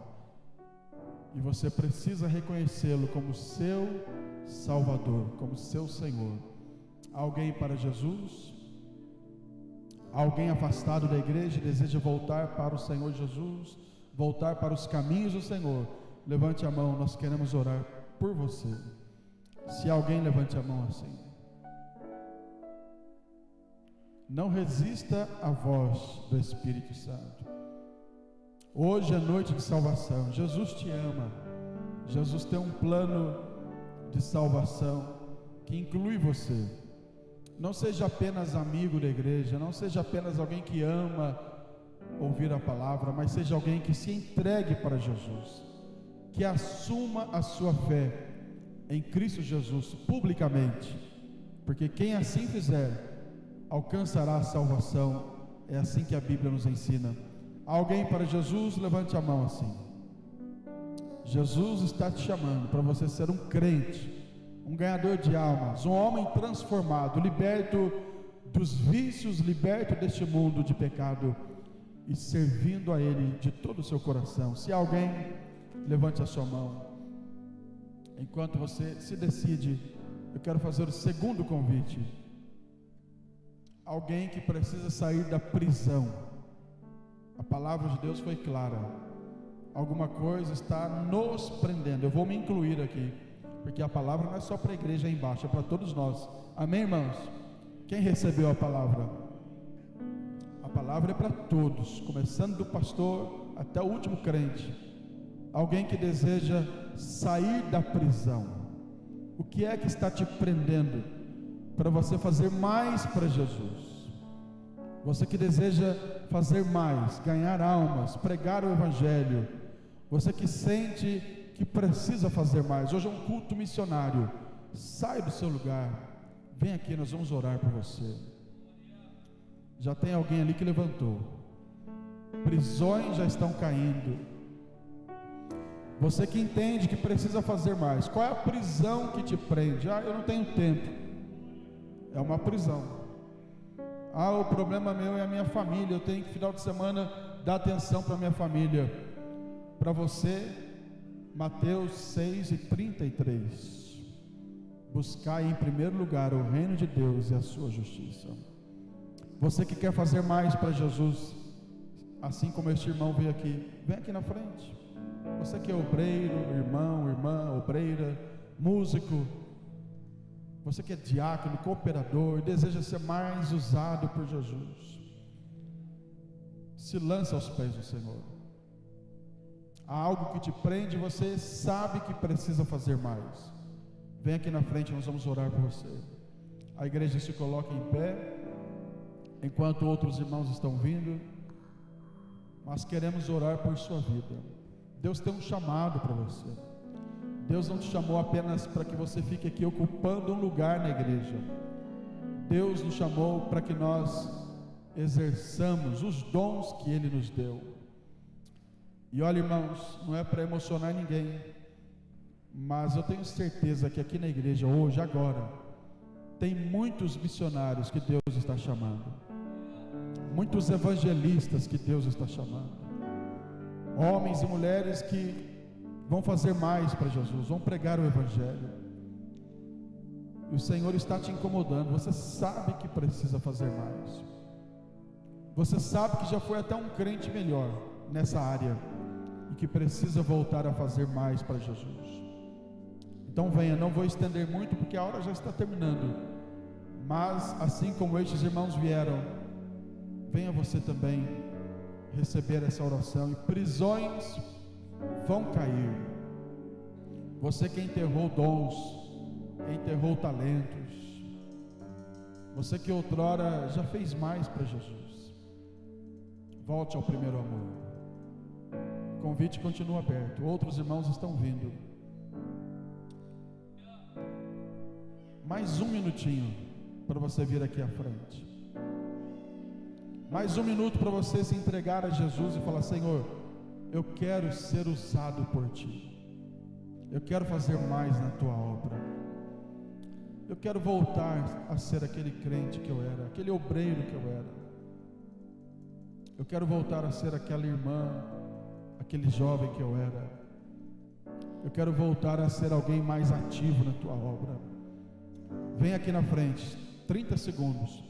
S3: e você precisa reconhecê-lo como seu Salvador, como seu Senhor. Alguém para Jesus? Alguém afastado da igreja e deseja voltar para o Senhor Jesus, voltar para os caminhos do Senhor? Levante a mão, nós queremos orar por você. Se alguém, levante a mão assim. Não resista à voz do Espírito Santo. Hoje é noite de salvação. Jesus te ama. Jesus tem um plano de salvação que inclui você. Não seja apenas amigo da igreja, não seja apenas alguém que ama ouvir a palavra, mas seja alguém que se entregue para Jesus, que assuma a sua fé em Cristo Jesus publicamente, porque quem assim fizer alcançará a salvação. É assim que a Bíblia nos ensina. Alguém para Jesus? Levante a mão assim. Jesus está te chamando para você ser um crente, um ganhador de almas, um homem transformado, liberto dos vícios, liberto deste mundo de pecado e servindo a Ele de todo o seu coração. Se alguém, levante a sua mão. Enquanto você se decide, eu quero fazer o segundo convite. Alguém que precisa sair da prisão. A palavra de Deus foi clara. Alguma coisa está nos prendendo. Eu vou me incluir aqui, porque a palavra não é só para a igreja aí embaixo, é para todos nós. Amém, irmãos? Quem recebeu a palavra? A palavra é para todos, começando do pastor até o último crente. Alguém que deseja sair da prisão. O que é que está te prendendo para você fazer mais para Jesus? Você que deseja fazer mais, ganhar almas, pregar o Evangelho. Você que sente que precisa fazer mais. Hoje é um culto missionário. Sai do seu lugar, vem aqui, nós vamos orar por você. Já tem alguém ali que levantou. Prisões já estão caindo. Você que entende que precisa fazer mais. Qual é a prisão que te prende? Eu não tenho tempo. É uma prisão. O problema meu é a minha família. Eu tenho que final de semana dar atenção para a minha família. Para você, Mateus 6:33. Buscai em primeiro lugar o reino de Deus e a sua justiça. Você que quer fazer mais para Jesus, assim como este irmão veio aqui, vem aqui na frente. Você que é obreiro, irmão, irmã, obreira, músico, você que é diácono, cooperador, deseja ser mais usado por Jesus, se lança aos pés do Senhor. Há algo que te prende, você sabe que precisa fazer mais. Vem aqui na frente, nós vamos orar por você. A igreja se coloca em pé, enquanto outros irmãos estão vindo. Nós queremos orar por sua vida. Deus tem um chamado para você. Deus não te chamou apenas para que você fique aqui ocupando um lugar na igreja. Deus nos chamou para que nós exerçamos os dons que Ele nos deu. E olha, irmãos, não é para emocionar ninguém, mas eu tenho certeza que aqui na igreja hoje, agora, tem muitos missionários que Deus está chamando, muitos evangelistas que Deus está chamando, homens e mulheres que vão fazer mais para Jesus, vão pregar o Evangelho. E o Senhor está te incomodando. Você sabe que precisa fazer mais. Você sabe que já foi até um crente melhor nessa área e que precisa voltar a fazer mais para Jesus. Então venha, não vou estender muito porque a hora já está terminando. Mas assim como estes irmãos vieram, venha você também receber essa oração, e prisões vão cair. Você que enterrou dons, enterrou talentos, você que outrora já fez mais para Jesus, volte ao primeiro amor. O convite continua aberto, outros irmãos estão vindo. Mais um minutinho para você vir aqui à frente. Mais um minuto para você se entregar a Jesus e falar: Senhor, eu quero ser usado por Ti. Eu quero fazer mais na Tua obra. Eu quero voltar a ser aquele crente que eu era, aquele obreiro que eu era. Eu quero voltar a ser aquela irmã, aquele jovem que eu era. Eu quero voltar a ser alguém mais ativo na Tua obra. Vem aqui na frente, 30 segundos.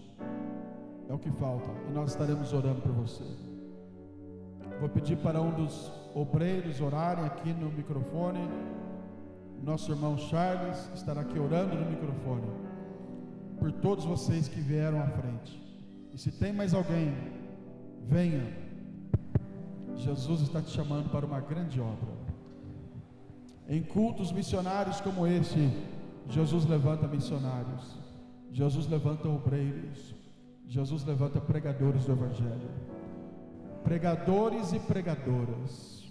S3: É o que falta, e nós estaremos orando por você. Vou pedir para um dos obreiros orarem aqui no microfone. Nosso irmão Charles estará aqui orando no microfone por todos vocês que vieram à frente. E se tem mais alguém, venha. Jesus está te chamando para uma grande obra. Em cultos missionários como este, Jesus levanta missionários, Jesus levanta obreiros, Jesus levanta pregadores do Evangelho, pregadores e pregadoras.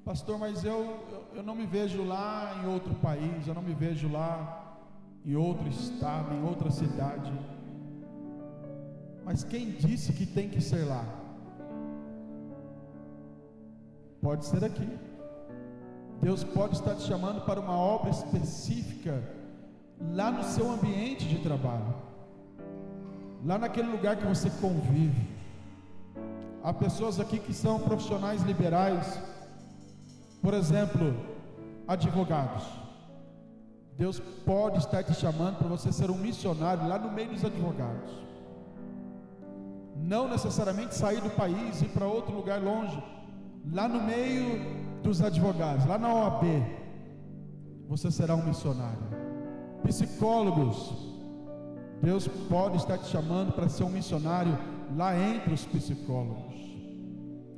S3: Pastor, mas eu não me vejo lá em outro país, eu não me vejo lá em outro estado, em outra cidade. Mas quem disse que tem que ser lá? Pode ser aqui. Deus pode estar te chamando para uma obra específica lá no seu ambiente de trabalho, lá naquele lugar que você convive. Há pessoas aqui que são profissionais liberais, por exemplo, advogados. Deus pode estar te chamando para você ser um missionário lá no meio dos advogados. Não necessariamente sair do país e ir para outro lugar longe. Lá no meio dos advogados, lá na OAB, você será um missionário. Psicólogos, Deus pode estar te chamando para ser um missionário lá entre os psicólogos.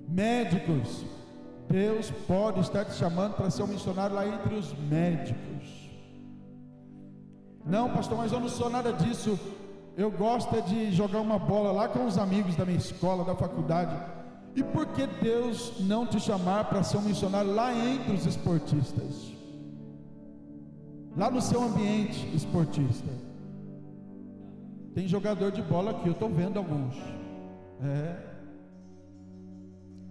S3: Médicos, Deus pode estar te chamando para ser um missionário lá entre os médicos. Não, pastor, mas eu não sou nada disso. Eu gosto de jogar uma bola lá com os amigos da minha escola, da faculdade. E por que Deus não te chamar para ser um missionário lá entre os esportistas? Lá no seu ambiente esportista. Tem jogador de bola aqui, eu estou vendo alguns.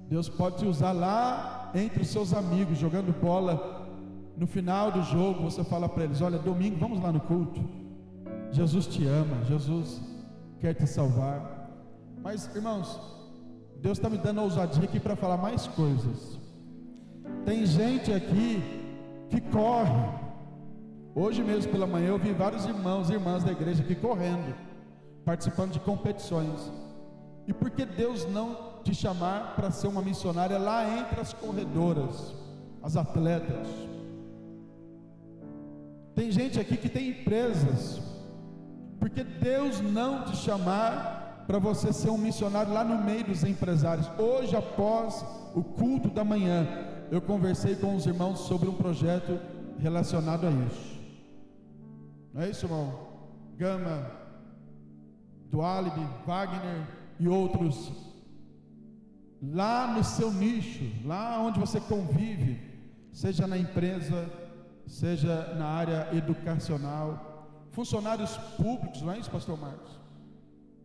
S3: Deus pode te usar lá entre os seus amigos, jogando bola. No final do jogo você fala para eles: olha, domingo vamos lá no culto. Jesus te ama, Jesus quer te salvar. Mas irmãos, Deus está me dando a ousadia aqui para falar mais coisas. Tem gente aqui que corre. Hoje mesmo pela manhã eu vi vários irmãos e irmãs da igreja aqui correndo, participando de competições. E por que Deus não te chamar para ser uma missionária lá entre as corredoras, as atletas? Tem gente aqui que tem empresas. Por que Deus não te chamar para você ser um missionário lá no meio dos empresários? Hoje, após o culto da manhã, eu conversei com os irmãos sobre um projeto relacionado a isso. Não é isso, irmão? Gama, Dualib, Wagner e outros. Lá no seu nicho, lá onde você convive, seja na empresa, seja na área educacional, funcionários públicos, não é isso, pastor Marcos?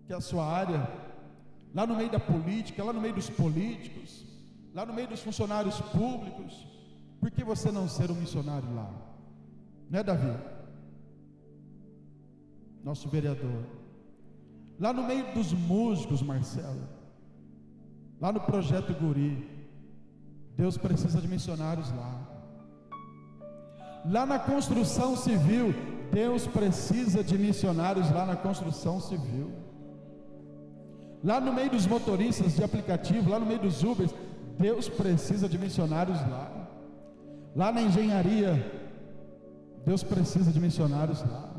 S3: Que é a sua área, lá no meio da política, lá no meio dos políticos, lá no meio dos funcionários públicos. Por que você não ser um missionário lá? Não é, Davi? Nosso vereador. Lá no meio dos músicos, Marcelo. Lá no Projeto Guri. Deus precisa de missionários lá. Lá na construção civil, Deus precisa de missionários lá na construção civil. Lá no meio dos motoristas de aplicativo, lá no meio dos Ubers, Deus precisa de missionários lá. Lá na engenharia, Deus precisa de missionários lá.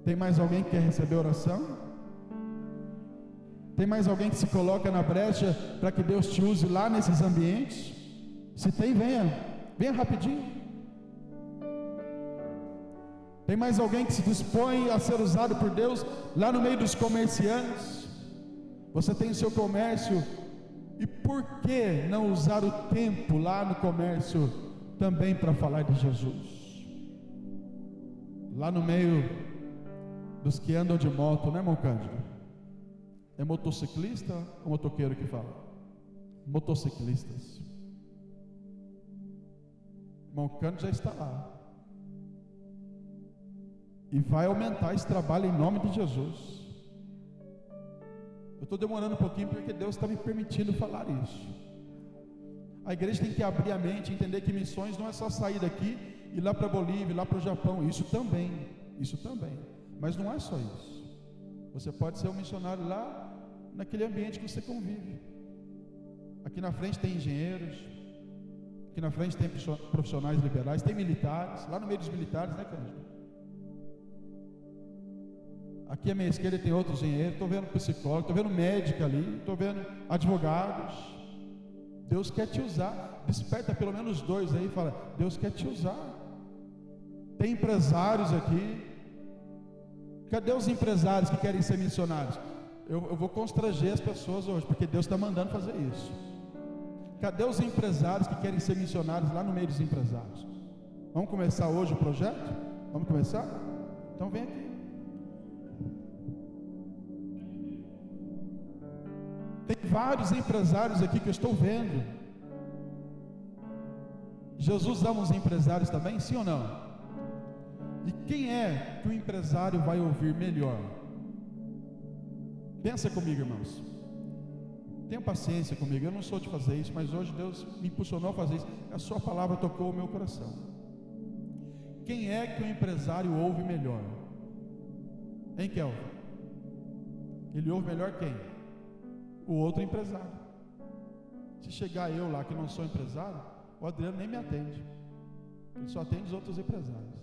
S3: Tem mais alguém que quer receber oração? Tem mais alguém que se coloca na brecha para que Deus te use lá nesses ambientes? Se tem, venha rapidinho. Tem mais alguém que se dispõe a ser usado por Deus lá no meio dos comerciantes? Você tem o seu comércio, e por que não usar o tempo lá no comércio também para falar de Jesus? Lá no meio dos que andam de moto, né, irmão Cândido? É motociclista ou motoqueiro que fala? Motociclistas. Irmão Cândido já está lá. E vai aumentar esse trabalho em nome de Jesus. Eu estou demorando um pouquinho porque Deus está me permitindo falar isso. A igreja tem que abrir a mente e entender que missões não é só sair daqui e ir lá para a Bolívia, ir lá para o Japão. Isso também. Mas não é só isso. Você pode ser um missionário lá naquele ambiente que você convive. Aqui na frente tem engenheiros, aqui na frente tem profissionais liberais, tem militares, lá no meio dos militares, né, Cândido? Aqui à minha esquerda tem outros engenheiros, estou vendo psicólogo, estou vendo médico ali, estou vendo advogados. Deus quer te usar. Desperta pelo menos 2 aí e fala: Deus quer te usar. Tem empresários aqui. Cadê os empresários que querem ser missionários? Eu vou constranger as pessoas hoje, porque Deus está mandando fazer isso. Cadê os empresários que querem ser missionários lá no meio dos empresários? Vamos começar hoje o projeto? Vamos começar? Então vem aqui. Tem vários empresários aqui que eu estou vendo. Jesus ama os empresários também, sim ou não? E quem é que o empresário vai ouvir melhor? Pensa comigo, irmãos. Tenha paciência comigo, eu não sou de fazer isso, mas hoje Deus me impulsionou a fazer isso. A sua palavra tocou o meu coração. Quem é que o empresário ouve melhor? Hein, Kelvin? Ele ouve melhor quem? O outro empresário. Se chegar eu lá que não sou empresário, o Adriano nem me atende. Ele só atende os outros empresários.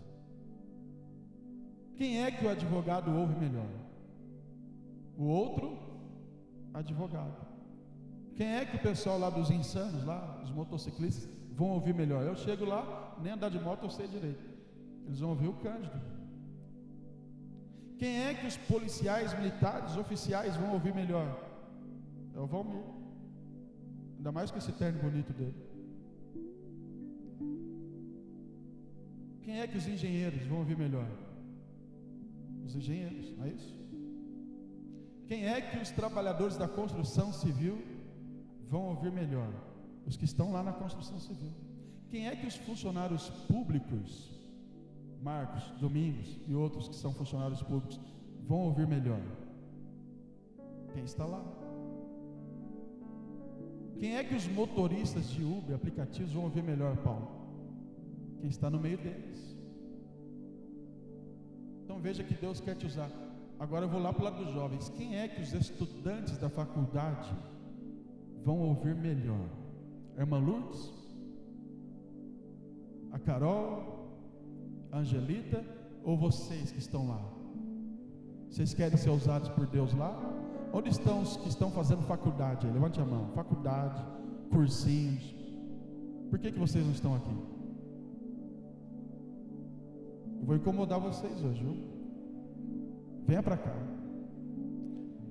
S3: Quem é que o advogado ouve melhor? O outro advogado. Quem é que o pessoal lá dos insanos, lá, os motociclistas, vão ouvir melhor? Eu chego lá, nem andar de moto eu sei direito. Eles vão ouvir o Cândido. Quem é que os policiais militares, oficiais, vão ouvir melhor? É o Valmir. Ainda mais com esse terno bonito dele. Quem é que os engenheiros vão ouvir melhor? Os engenheiros, não é isso? Quem é que os trabalhadores da construção civil vão ouvir melhor? Os que estão lá na construção civil. Quem é que os funcionários públicos, Marcos, Domingos e outros que são funcionários públicos, vão ouvir melhor? Quem está lá. Quem é que os motoristas de Uber, aplicativos, vão ouvir melhor, Paulo? Quem está no meio deles. Então veja que Deus quer te usar. Agora eu vou lá para o lado dos jovens. Quem é que os estudantes da faculdade vão ouvir melhor? A irmã Lourdes? A Carol? A Angelita? Ou vocês que estão lá? Vocês querem ser usados por Deus lá? Onde estão os que estão fazendo faculdade? Levante a mão. Faculdade, cursinhos. Por que vocês não estão aqui? Eu vou incomodar vocês hoje, viu? Venha para cá.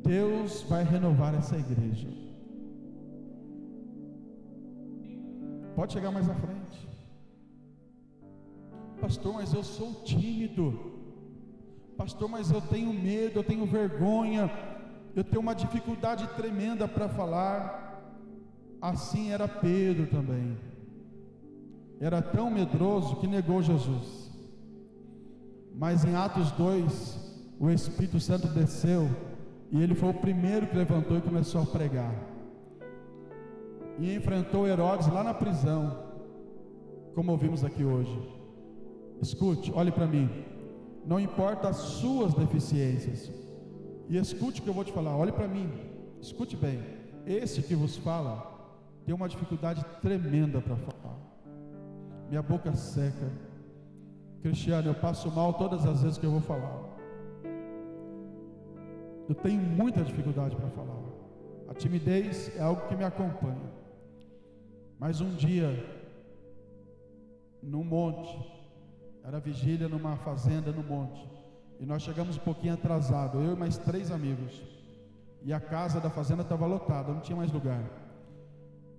S3: Deus vai renovar essa igreja. Pode chegar mais à frente. Pastor, mas eu sou tímido. Pastor, mas eu tenho medo, eu tenho vergonha, eu tenho uma dificuldade tremenda para falar. Assim era Pedro também. Era tão medroso que negou Jesus. Mas em Atos 2, o Espírito Santo desceu e ele foi o primeiro que levantou e começou a pregar. E enfrentou Herodes lá na prisão, como ouvimos aqui hoje. Escute, olhe para mim. Não importa as suas deficiências. E escute o que eu vou te falar, olhe para mim. Escute bem. Esse que vos fala tem uma dificuldade tremenda para falar. Minha boca seca. Cristiano, eu passo mal todas as vezes que eu vou falar. Eu tenho muita dificuldade para falar. A timidez é algo que me acompanha. Mas um dia, num monte, era vigília numa fazenda no monte, e nós chegamos um pouquinho atrasado, eu e mais 3 amigos, e a casa da fazenda estava lotada, não tinha mais lugar,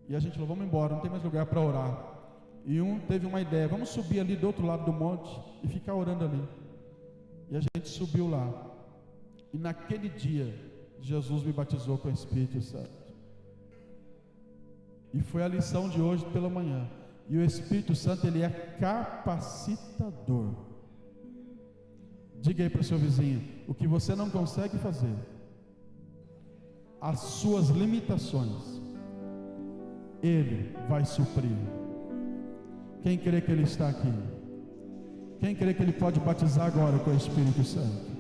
S3: e a gente falou, vamos embora, não tem mais lugar para orar. E um teve uma ideia, vamos subir ali do outro lado do monte e ficar orando ali. E a gente subiu lá, e naquele dia Jesus me batizou com o Espírito Santo. E foi a lição de hoje pela manhã. E o Espírito Santo, ele é capacitador. Diga aí para o seu vizinho, o que você não consegue fazer, as suas limitações, Ele vai suprir. Quem crê que Ele está aqui? Quem crê que Ele pode batizar agora com o Espírito Santo?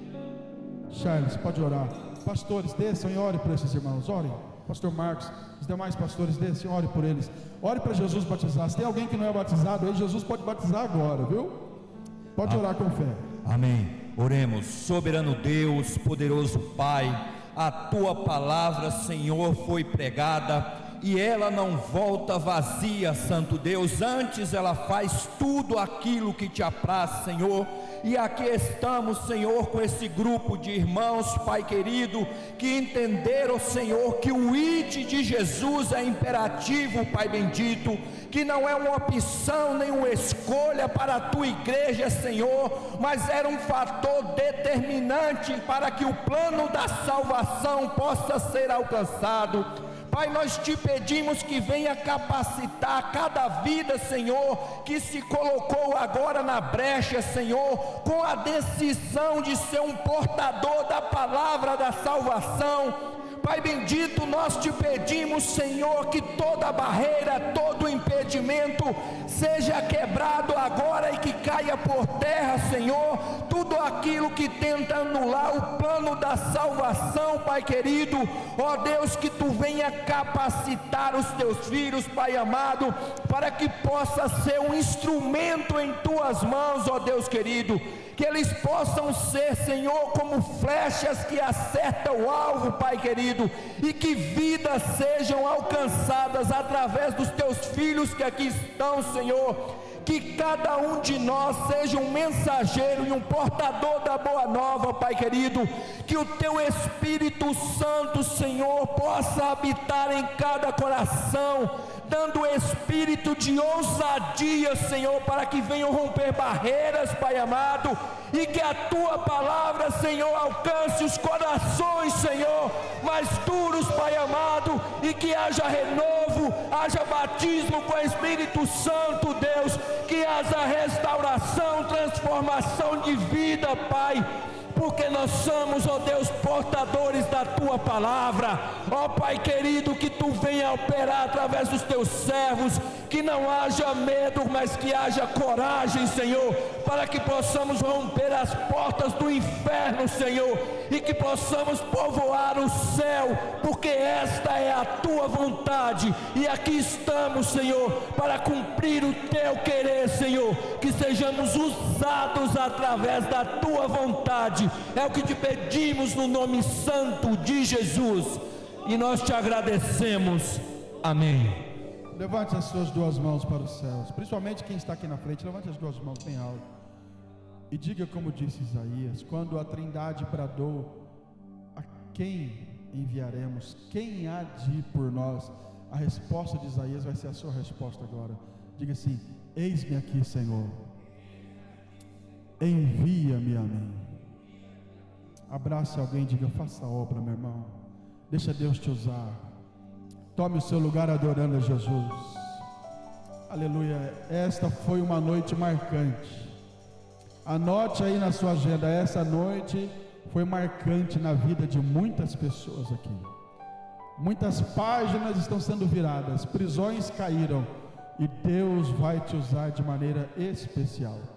S3: Charles, pode orar. Pastores, desçam e ore por esses irmãos, orem. Pastor Marcos, os demais pastores desçam, ore por eles. Ore para Jesus batizar. Se tem alguém que não é batizado aí, Jesus pode batizar agora, viu? Pode orar com fé.
S4: Amém. Oremos. Soberano Deus, poderoso Pai, a tua palavra, Senhor, foi pregada e ela não volta vazia, Santo Deus. Antes ela faz tudo aquilo que te apraz, Senhor. E aqui estamos, Senhor, com esse grupo de irmãos, Pai querido, que entenderam, Senhor, que o id de Jesus é imperativo, Pai bendito, que não é uma opção nem uma escolha para a tua igreja, Senhor, mas era um fator determinante para que o plano da salvação possa ser alcançado. Pai, nós te pedimos que venha capacitar cada vida, Senhor, que se colocou agora na brecha, Senhor, com a decisão de ser um portador da palavra da salvação. Pai bendito, nós te pedimos, Senhor, que toda barreira, todo impedimento seja quebrado agora e que caia por terra, Senhor, tudo aquilo que tenta anular o plano da salvação, Pai querido. Ó Deus, que tu venha capacitar os teus filhos, Pai amado, para que possa ser um instrumento em tuas mãos, ó Deus querido, que eles possam ser, Senhor, como flechas que acertam o alvo, Pai querido, e que vidas sejam alcançadas através dos teus filhos que aqui estão, Senhor. Que cada um de nós seja um mensageiro e um portador da boa nova, Pai querido. Que o teu Espírito Santo, Senhor, possa habitar em cada coração, dando espírito de ousadia, Senhor, para que venham romper barreiras, Pai amado, e que a tua palavra, Senhor, alcance os corações, Senhor, mais duros, Pai amado, e que haja renovo, haja batismo com o Espírito Santo, Deus, que haja restauração, transformação de vida, Pai, porque nós somos, ó Deus, portadores da tua palavra. Ó Pai querido, que tu venha operar através dos teus servos, que não haja medo, mas que haja coragem, Senhor, para que possamos romper as portas do inferno, Senhor, e que possamos povoar o céu, porque esta é a tua vontade, e aqui estamos, Senhor, para cumprir o teu querer, Senhor, que sejamos usados através da tua vontade. É o que te pedimos no nome santo de Jesus, e nós te agradecemos. Amém.
S3: Levante as suas 2 mãos para os céus, principalmente quem está aqui na frente, levante as 2 mãos bem alto e diga como disse Isaías, quando a Trindade bradou, a quem enviaremos? Quem há de ir por nós? A resposta de Isaías vai ser a sua resposta agora. Diga assim: eis-me aqui, Senhor, envia-me a mim. Abrace alguém e diga: faça a obra, meu irmão, deixa Deus te usar. Tome o seu lugar adorando a Jesus. Aleluia. Esta foi uma noite marcante. Anote aí na sua agenda, essa noite foi marcante na vida de muitas pessoas aqui. Muitas páginas estão sendo viradas, prisões caíram, e Deus vai te usar de maneira especial.